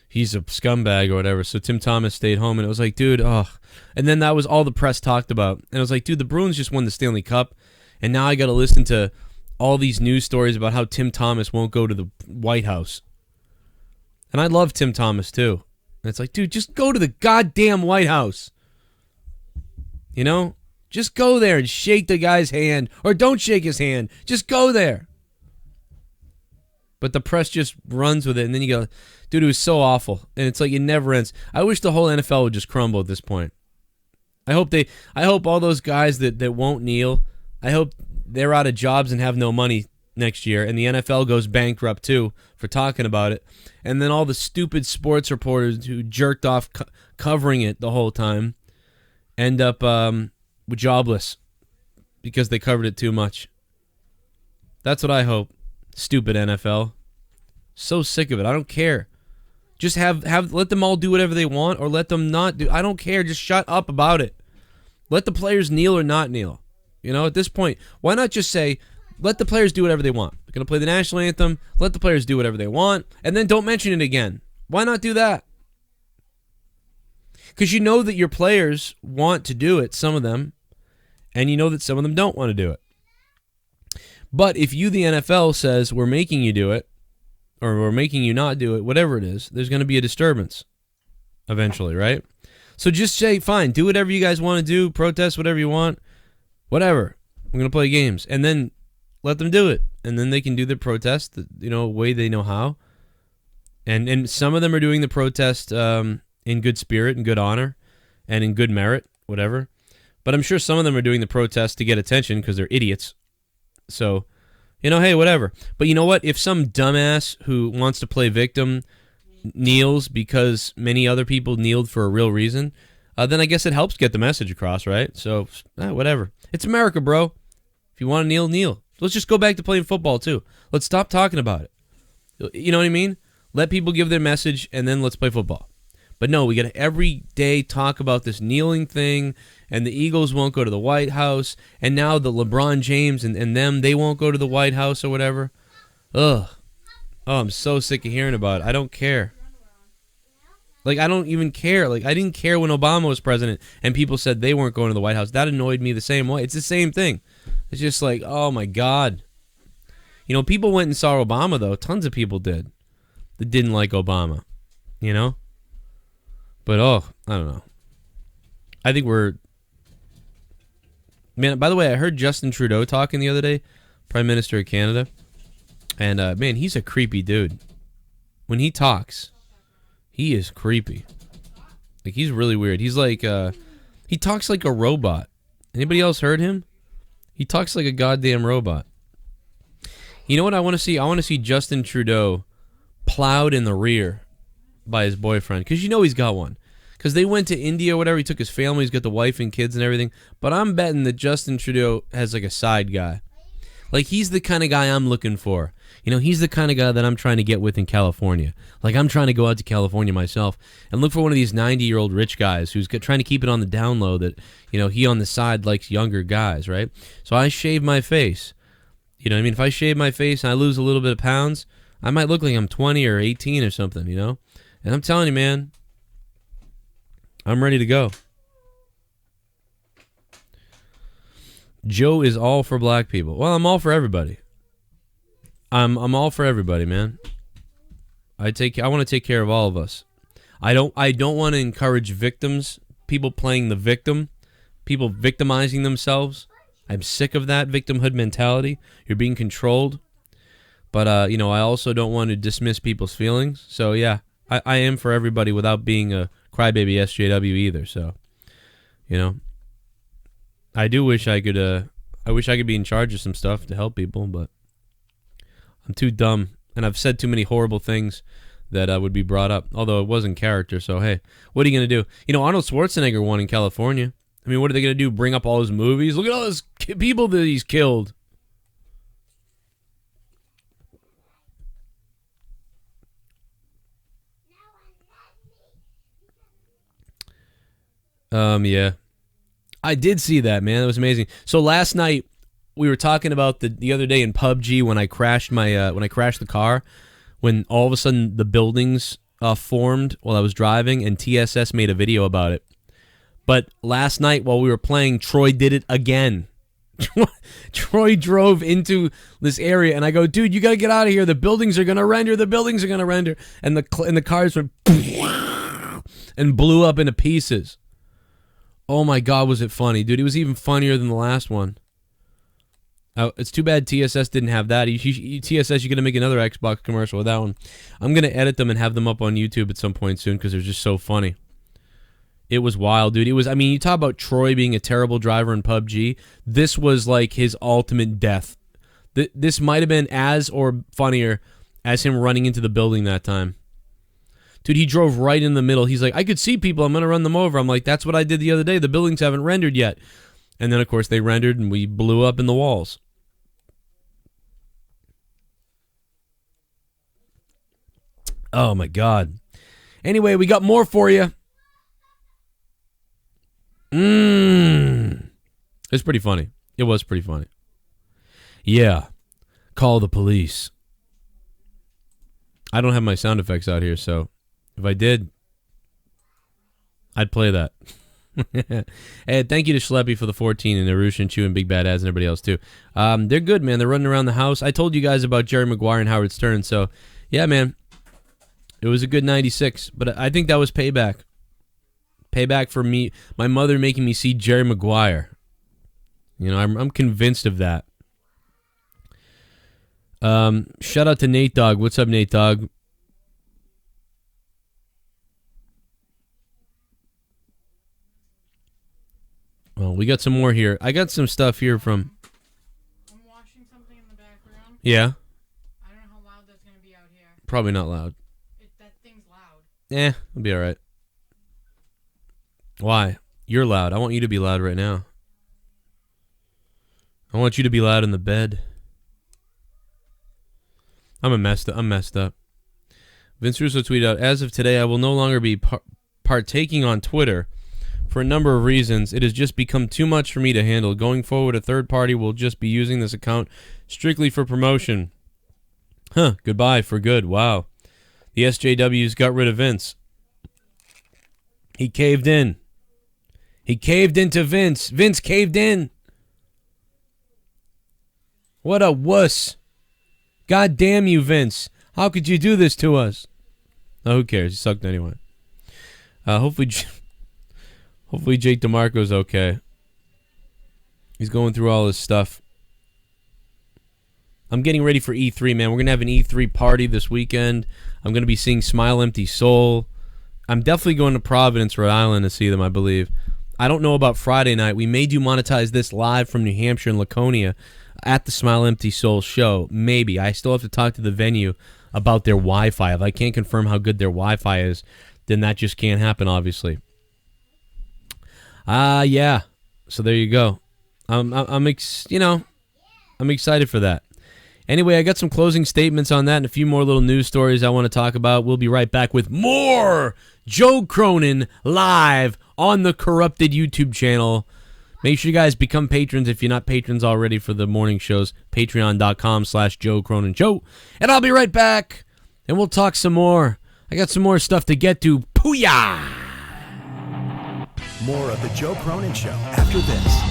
he's a scumbag or whatever. So Tim Thomas stayed home and it was like, dude, oh. And then that was all the press talked about. And I was like, dude, the Bruins just won the Stanley Cup and now I got to listen to all these news stories about how Tim Thomas won't go to the White House. And I love Tim Thomas too. And it's like, dude, just go to the goddamn White House. You know? Just go there and shake the guy's hand. Or don't shake his hand. Just go there. But the press just runs with it. And then you go, dude, it was so awful. And it's like it never ends. I wish the whole NFL would just crumble at this point. I hope all those guys that won't kneel, I hope they're out of jobs and have no money next year. And the NFL goes bankrupt too for talking about it. And then all the stupid sports reporters who jerked off covering it the whole time end up jobless because they covered it too much. That's what I hope. Stupid NFL. So sick of it. I don't care. Just let them all do whatever they want or let them not do. I don't care. Just shut up about it. Let the players kneel or not kneel. You know, at this point, why not just say, let the players do whatever they want. They're going to play the national anthem. Let the players do whatever they want. And then don't mention it again. Why not do that? Because you know that your players want to do it, some of them, and you know that some of them don't want to do it. But if you, the NFL, says we're making you do it, or we're making you not do it, whatever it is, there's going to be a disturbance eventually, right? So just say, fine, do whatever you guys want to do, protest whatever you want, whatever. We're going to play games. And then let them do it. And then they can do the protest, way they know how. And some of them are doing the protest in good spirit and good honor and in good merit, whatever. But I'm sure some of them are doing the protest to get attention because they're idiots. So, you know, hey, whatever. But you know what? If some dumbass who wants to play victim kneels because many other people kneeled for a real reason, then I guess it helps get the message across, right? So, whatever. It's America, bro. If you want to kneel, kneel. Let's just go back to playing football, too. Let's stop talking about it. You know what I mean? Let people give their message, and then let's play football. But no, we got to every day talk about this kneeling thing, and the Eagles won't go to the White House, and now the LeBron James and them, they won't go to the White House or whatever. Ugh. Oh, I'm so sick of hearing about it. I don't care. Like, I don't even care. Like, I didn't care when Obama was president, and people said they weren't going to the White House. That annoyed me the same way. It's the same thing. It's just like, oh, my God. You know, people went and saw Obama, though. Tons of people did that didn't like Obama, you know? But, oh, I don't know. I think we're... Man, by the way, I heard Justin Trudeau talking the other day, Prime Minister of Canada. And, man, he's a creepy dude. When he talks, he is creepy. Like, he's really weird. He's like, he talks like a robot. Anybody else heard him? He talks like a goddamn robot. You know what I want to see? I want to see Justin Trudeau plowed in the rear by his boyfriend, because you know he's got one. Because they went to India or whatever. He took his family. He's got the wife and kids and everything. But I'm betting that Justin Trudeau has like a side guy. Like, he's the kind of guy I'm looking for. You know, he's the kind of guy that I'm trying to get with in California. Like, I'm trying to go out to California myself and look for one of these 90-year-old rich guys who's trying to keep it on the down low that, you know, he on the side likes younger guys, right? So I shave my face. You know what I mean? If I shave my face and I lose a little bit of pounds, I might look like I'm 20 or 18 or something, you know? And I'm telling you, man, I'm ready to go. Joe is all for black people. Well, I'm all for everybody. I'm all for everybody, man. I want to take care of all of us. I don't want to encourage victims, people playing the victim, people victimizing themselves. I'm sick of that victimhood mentality. You're being controlled. But you know, I also don't want to dismiss people's feelings. So yeah, I am for everybody without being a crybaby SJW either. So, you know, I do wish I could. I wish I could be in charge of some stuff to help people, but I'm too dumb, and I've said too many horrible things that would be brought up. Although it wasn't character, so hey, what are you gonna do? You know, Arnold Schwarzenegger won in California. I mean, what are they gonna do? Bring up all his movies? Look at all those people that he's killed. Yeah. I did see that, man. That was amazing. So last night we were talking about the other day in PUBG when I crashed the car, when all of a sudden the buildings formed while I was driving, and TSS made a video about it. But last night while we were playing, Troy did it again. Troy drove into this area, and I go, dude, you gotta get out of here. The buildings are gonna render. The buildings are gonna render. And the cars went and blew up into pieces. Oh my God, was it funny, dude? It was even funnier than the last one. It's too bad TSS didn't have that. TSS, you're going to make another Xbox commercial with that one. I'm going to edit them and have them up on YouTube at some point soon because they're just so funny. It was wild, dude. It was, I mean, you talk about Troy being a terrible driver in PUBG. This was like his ultimate death. This might have been as or funnier as him running into the building that time. Dude, he drove right in the middle. He's like, I could see people. I'm going to run them over. I'm like, that's what I did the other day. The buildings haven't rendered yet. And then, of course, they rendered, and we blew up in the walls. Oh, my God. Anyway, we got more for you. It's pretty funny. It was pretty funny. Yeah. Call the police. I don't have my sound effects out here, so if I did, I'd play that. Hey, thank you to Schleppy for the 14 and Arusha, Chew, and Big Bad Ads and everybody else too. They're good, man. They're running around the house. I told you guys about Jerry Maguire and Howard Stern, so yeah, man. It was a good 96, but I think that was payback. Payback for me, my mother making me see Jerry Maguire. You know, I'm convinced of that. Shout out to Nate Dogg. What's up, Nate Dogg? Well, we got some more here. I got some stuff here from... I'm watching something in the background. Yeah? I don't know how loud that's going to be out here. Probably not loud. That thing's loud. It'll be alright. Why? You're loud. I want you to be loud right now. I want you to be loud in the bed. I'm messed up. Vince Russo tweeted out, as of today, I will no longer be partaking on Twitter. For a number of reasons, it has just become too much for me to handle. Going forward, a third party will just be using this account strictly for promotion. Goodbye for good. Wow. The SJWs got rid of Vince. He caved in. He caved into Vince. Vince caved in. What a wuss. God damn you, Vince. How could you do this to us? Oh, who cares? He sucked anyway. Hopefully Jake DeMarco's okay. He's going through all his stuff. I'm getting ready for E3, man. We're going to have an E3 party this weekend. I'm going to be seeing Smile Empty Soul. I'm definitely going to Providence, Rhode Island to see them, I believe. I don't know about Friday night. We may do monetize this live from New Hampshire and Laconia at the Smile Empty Soul show. Maybe. I still have to talk to the venue about their Wi-Fi. If I can't confirm how good their Wi-Fi is, then that just can't happen, obviously. Yeah. So there you go. I'm excited for that. Anyway, I got some closing statements on that and a few more little news stories I want to talk about. We'll be right back with more Joe Cronin live on the corrupted YouTube channel. Make sure you guys become patrons if you're not patrons already for the morning shows. Patreon.com/Joe Cronin Show. And I'll be right back and we'll talk some more. I got some more stuff to get to. Booyah! More of the Joe Cronin Show after this.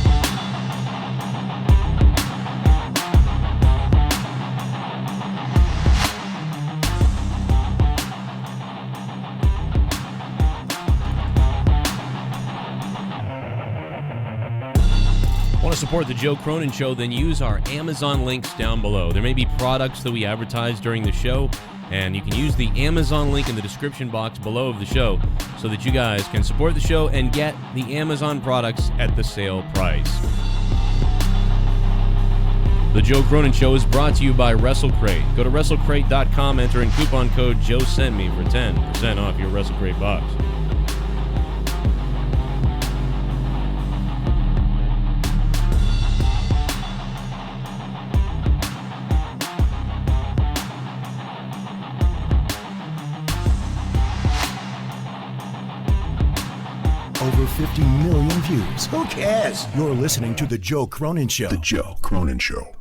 Want to support the Joe Cronin Show? Then use our Amazon links down below. There may be products that we advertise during the show, and you can use the Amazon link in the description box below of the show so that you guys can support the show and get the Amazon products at the sale price. The Joe Cronin Show is brought to you by WrestleCrate. Go to WrestleCrate.com, enter in coupon code JoeSendMe for 10% off your WrestleCrate box. Over 50 million views. Who cares? You're listening to The Joe Cronin Show. The Joe Cronin Show.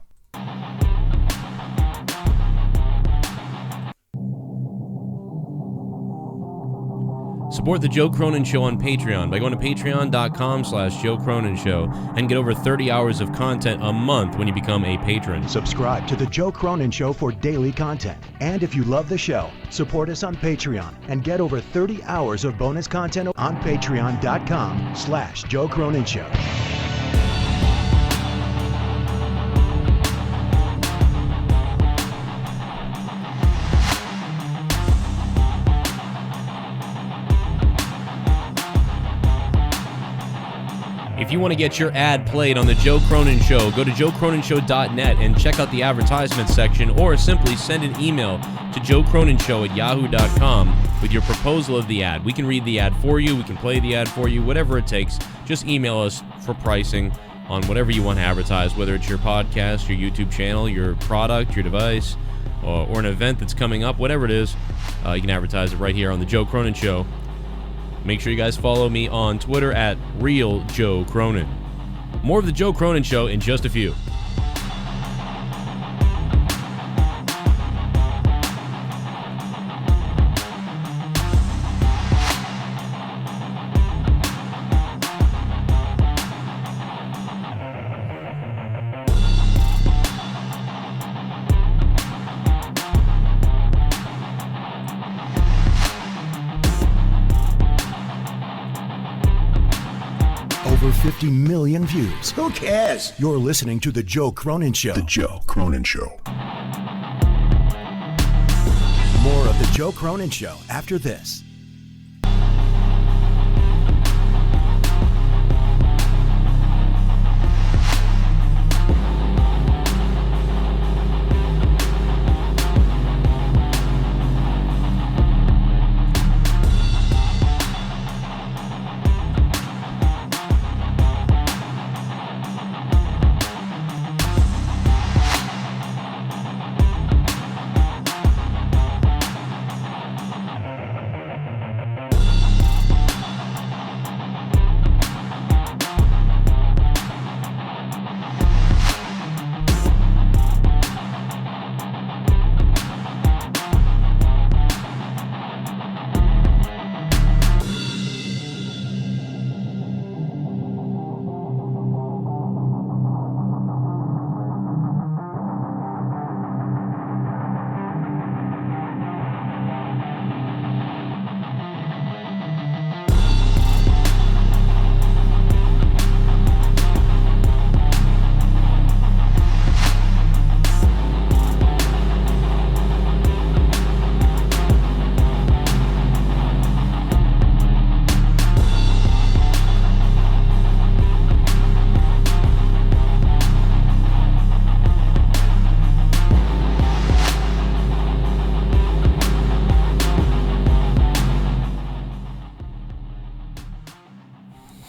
Support the Joe Cronin Show on Patreon by going to patreon.com/Joe Cronin Show and get over 30 hours of content a month when you become a patron. Subscribe to The Joe Cronin Show for daily content. And if you love the show, support us on Patreon and get over 30 hours of bonus content on patreon.com/Joe Cronin Show. If you want to get your ad played on the Joe Cronin Show, go to joecroninshow.net and check out the advertisement section, or simply send an email to joecroninshow@yahoo.com with your proposal of the ad. We can read the ad for you, we can play the ad for you, whatever it takes. Just email us for pricing on whatever you want to advertise, whether it's your podcast, your YouTube channel, your product, your device, or an event that's coming up, whatever it is. You can advertise it right here on the Joe Cronin Show. Make sure you guys follow me on Twitter at RealJoeCronin. More of the Joe Cronin Show in just a few. Over 50 million views. Who cares? You're listening to The Joe Cronin Show. The Joe Cronin Show. More of The Joe Cronin Show after this.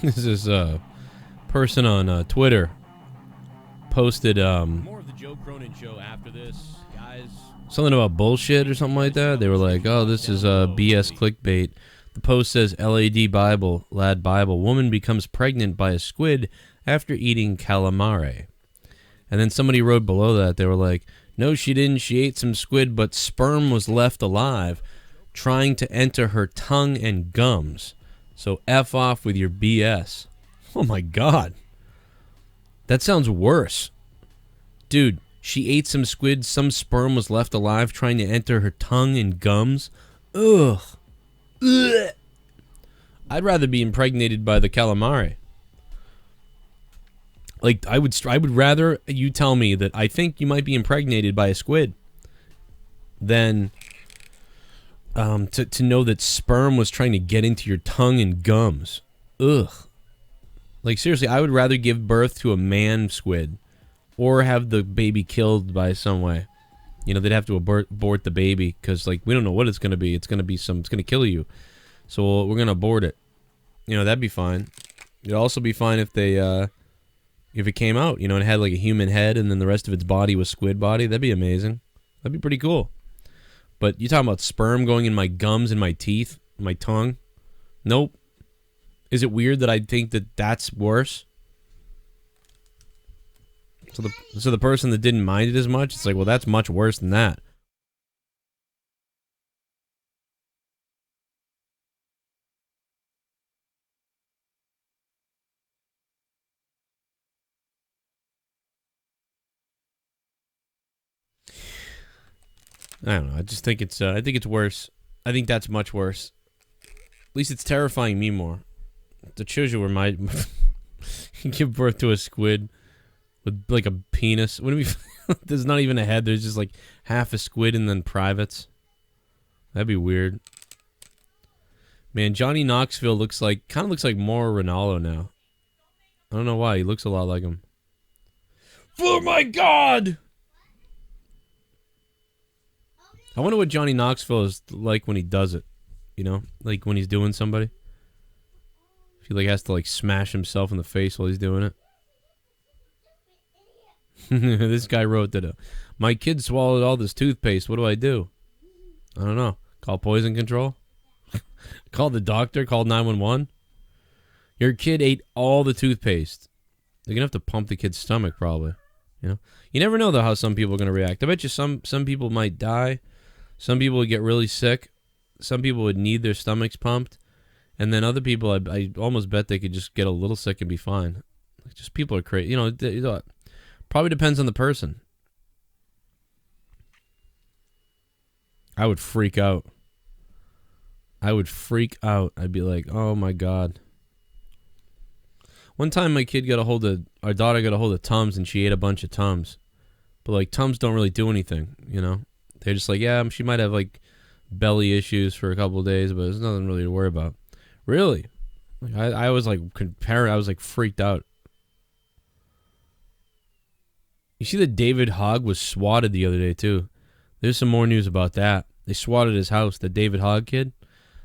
This is a person on Twitter posted more of the Joe Cronin show after this, guys. Something about bullshit or something like that. They were like, "Oh, this is BS clickbait." The post says, "LAD Bible, lad Bible. Woman becomes pregnant by a squid after eating calamari." And then somebody wrote below that. They were like, "No, she didn't. She ate some squid, but sperm was left alive, trying to enter her tongue and gums. So F off with your BS." Oh my God. That sounds worse. Dude, she ate some squid, some sperm was left alive trying to enter her tongue and gums. Ugh. Ugh. I'd rather be impregnated by the calamari. Like, I would rather you tell me that I think you might be impregnated by a squid than to know that sperm was trying to get into your tongue and gums. Ugh. Like, seriously, I would rather give birth to a man squid or have the baby killed by some way. You know, they'd have to abort the baby because, like, we don't know what it's going to be. It's going to kill you. So we're going to abort it. You know, that'd be fine. It'd also be fine if they, if it came out, you know, and it had, like, a human head and then the rest of its body was squid body. That'd be amazing. That'd be pretty cool. But you talking about sperm going in my gums and my teeth, my tongue? Nope. Is it weird that I think that that's worse? So the person that didn't mind it as much, it's like, well, that's much worse than that. I don't know. I just think it's worse. I think that's much worse. At least it's terrifying me more. It shows you where my give birth to a squid with like a penis. What do we? There's not even a head. There's just like half a squid and then privates. That'd be weird. Man, Johnny Knoxville kind of looks like more Ronaldo now. I don't know why. He looks a lot like him. Oh my God! I wonder what Johnny Knoxville is like when he does it. You know, like when he's doing somebody. If he like has to like smash himself in the face while he's doing it. This guy wrote that my kid swallowed all this toothpaste. What do I do? I don't know. Call poison control? Call the doctor? Call 911? Your kid ate all the toothpaste. They're gonna have to pump the kid's stomach probably. You know? You never know though how some people are gonna react. I bet you some people might die. Some people would get really sick. Some people would need their stomachs pumped. And then other people, I almost bet they could just get a little sick and be fine. Like, just people are crazy. You know, probably depends on the person. I would freak out. I'd be like, oh my God. One time my our daughter got a hold of Tums and she ate a bunch of Tums. But like Tums don't really do anything, you know? They're just like, yeah, she might have like belly issues for a couple of days, but there's nothing really to worry about. Really? Like, I was like I was like freaked out. You see that David Hogg was swatted the other day too. There's some more news about that. They swatted his house, the David Hogg kid.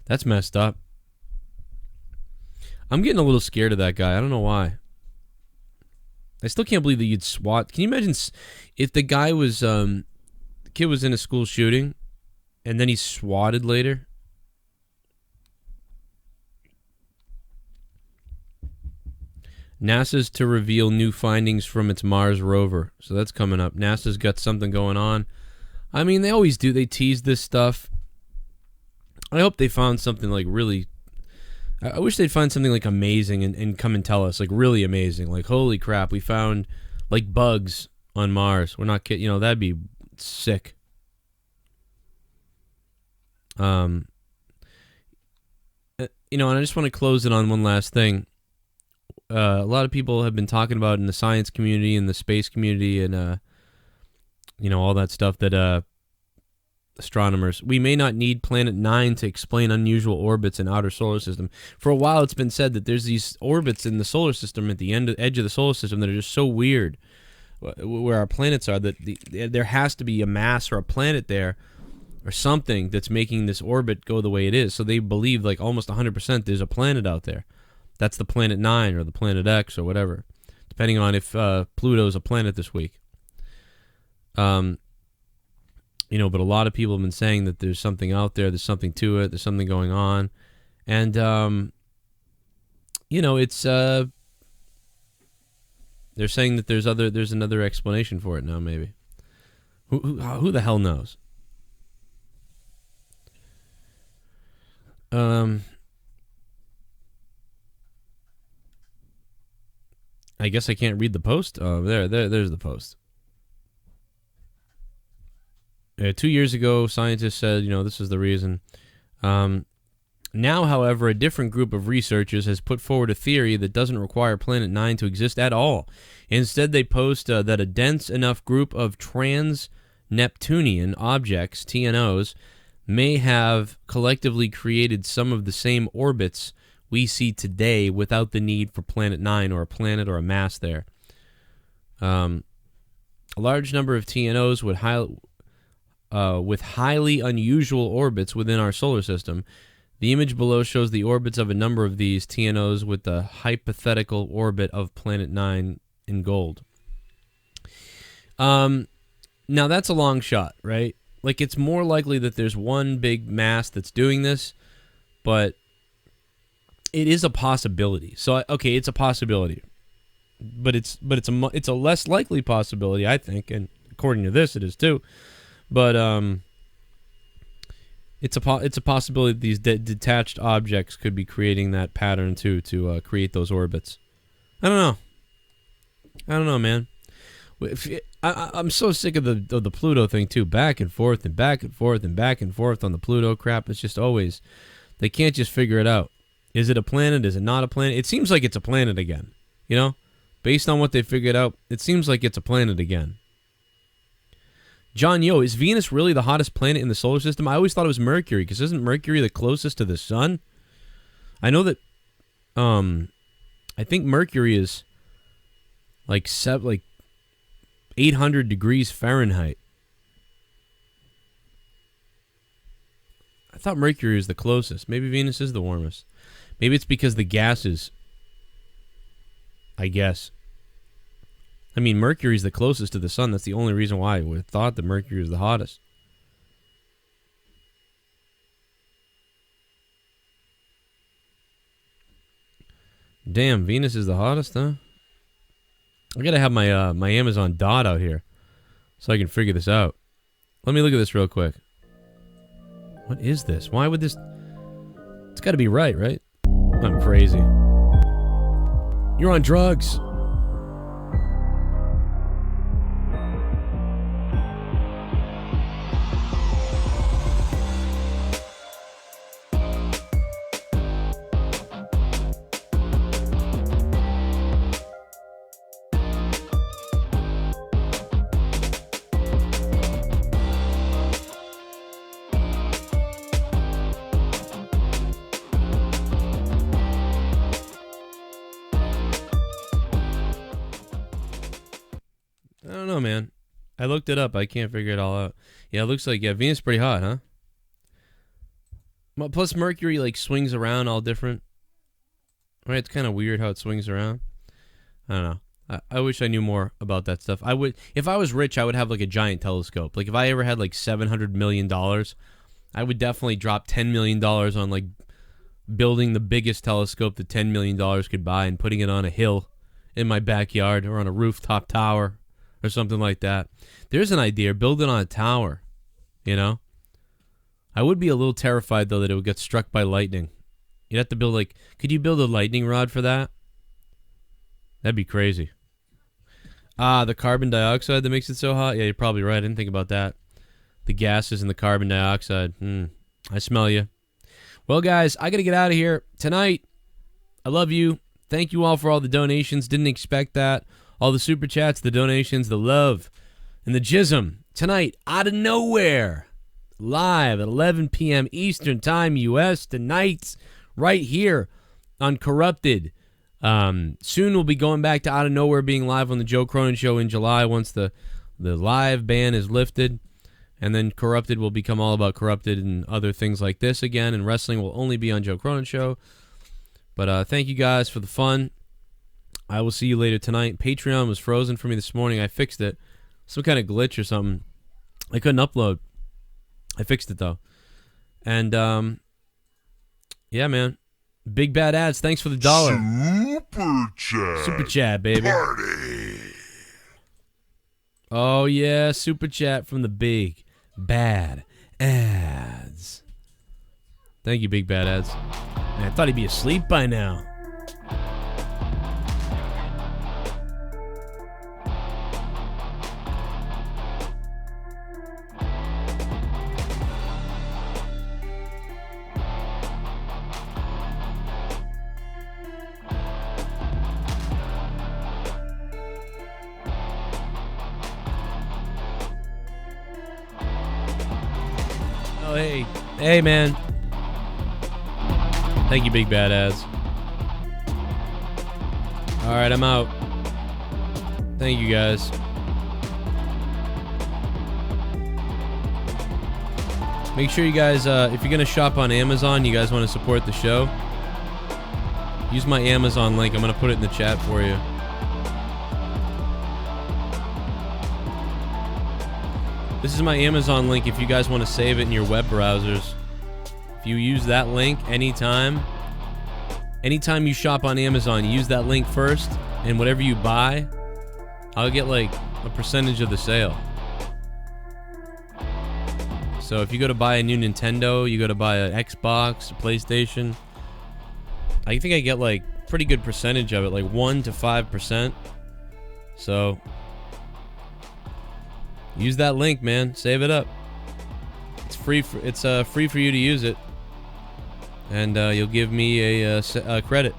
That's messed up. I'm getting a little scared of that guy. I don't know why. I still can't believe that you'd swat. Can you imagine if the guy was, the kid was in a school shooting and then he's swatted later? NASA's to reveal new findings from its Mars rover. So that's coming up. NASA's got something going on. I mean, they always do. They tease this stuff. I hope they found something like really... I wish they'd find something like amazing and come and tell us. Like really amazing. Like, holy crap, we found like bugs on Mars. We're not kidding. You know, that'd be sick. You know, and I just want to close it on one last thing. A lot of people have been talking about in the science community and the space community and, you know, all that stuff that astronomers, we may not need Planet 9 to explain unusual orbits in outer solar system. For a while, it's been said that there's these orbits in the solar system at the edge of the solar system that are just so weird where our planets are that there has to be a mass or a planet there or something that's making this orbit go the way it is. So they believe like almost 100% there's a planet out there. That's the Planet 9 or the Planet X or whatever, depending on if Pluto's a planet this week. But a lot of people have been saying that there's something out there, there's something to it, there's something going on. And, it's... they're saying that there's another explanation for it now, maybe. Who the hell knows? I guess I can't read the post. Oh, there's the post. 2 years ago, scientists said, this is the reason. Now, however, a different group of researchers has put forward a theory that doesn't require Planet 9 to exist at all. Instead, they post that a dense enough group of trans-Neptunian objects, TNOs, may have collectively created some of the same orbits we see today without the need for Planet 9 or a planet or a mass there. A large number of TNOs with highly unusual orbits within our solar system. The image below shows the orbits of a number of these TNOs with the hypothetical orbit of Planet 9 in gold. Now, that's a long shot, right? Like, it's more likely that there's one big mass that's doing this, but it is a possibility. So, okay, it's a possibility, but it's a less likely possibility, I think, and according to this, it is too. But it's a possibility that these detached objects could be creating that pattern too to create those orbits. I don't know, man. I'm so sick of the Pluto thing too. Back and forth and back and forth and back and forth on the Pluto crap. It's just always, they can't just figure it out. Is it a planet? Is it not a planet? It seems like it's a planet again. Based on what they figured out, it seems like it's a planet again. John Yo, is Venus really the hottest planet in the solar system? I always thought it was Mercury, because isn't Mercury the closest to the sun? I know that, I think Mercury is like 800 degrees Fahrenheit. I thought Mercury is the closest. Maybe Venus is the warmest. Maybe it's because the gases, I guess. I mean, Mercury's the closest to the sun. That's the only reason why I would have thought that Mercury is the hottest. Damn, Venus is the hottest, huh? I gotta have my my Amazon dot out here so I can figure this out. Let me look at this real quick. What is this? Why would this... It's gotta be right? I'm crazy. You're on drugs. Man, I looked it up. I can't figure it all out. Yeah, it looks like, Venus is pretty hot, huh? Plus Mercury like swings around all different. Right, it's kind of weird how it swings around. I don't know. I wish I knew more about that stuff. I would, if I was rich, I would have like a giant telescope. Like if I ever had like $700 million, I would definitely drop $10 million on like building the biggest telescope that $10 million could buy and putting it on a hill in my backyard or on a rooftop tower. Or something like that. There's an idea. Build it on a tower. I would be a little terrified, though, that it would get struck by lightning. You'd have to build, like... Could you build a lightning rod for that? That'd be crazy. The carbon dioxide that makes it so hot? Yeah, you're probably right. I didn't think about that. The gases and the carbon dioxide. I smell you. Well, guys, I gotta get out of here. Tonight, I love you. Thank you all for all the donations. Didn't expect that. All the super chats, the donations, the love, and the JIZM. Tonight, out of nowhere, live at 11 p.m. Eastern Time, U.S. Tonight, right here on Corrupted. Soon we'll be going back to Out of Nowhere being live on the Joe Cronin Show in July once the live ban is lifted. And then Corrupted will become all about Corrupted and other things like this again. And wrestling will only be on Joe Cronin Show. But thank you guys for the fun. I will see you later tonight. Patreon was frozen for me this morning. I fixed it. Some kind of glitch or something. I couldn't upload. I fixed it though. And yeah, man. Big bad ads. Thanks for the $1. Super chat. Super chat, baby. Party. Oh yeah, super chat from the big bad ads. Thank you, big bad ads. Man, I thought he'd be asleep by now. Oh, hey. Hey, man. Thank you, big bad ads. All right, I'm out. Thank you, guys. Make sure you guys, if you're going to shop on Amazon, you guys want to support the show, use my Amazon link. I'm going to put it in the chat for you. This is my Amazon link if you guys want to save it in your web browsers. If you use that link anytime you shop on Amazon, use that link first, and whatever you buy, I'll get like a percentage of the sale. So if you go to buy a new Nintendo, you go to buy an Xbox, a PlayStation, I think I get like pretty good percentage of it, like 1 to 5%. So use that link, man. Save it up. It's free. It's free for you to use it, and you'll give me a credit.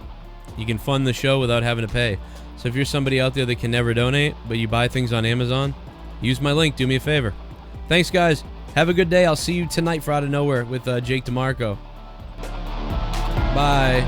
You can fund the show without having to pay. So if you're somebody out there that can never donate, but you buy things on Amazon, use my link. Do me a favor. Thanks, guys. Have a good day. I'll see you tonight for Out of Nowhere with Jake DeMarco. Bye.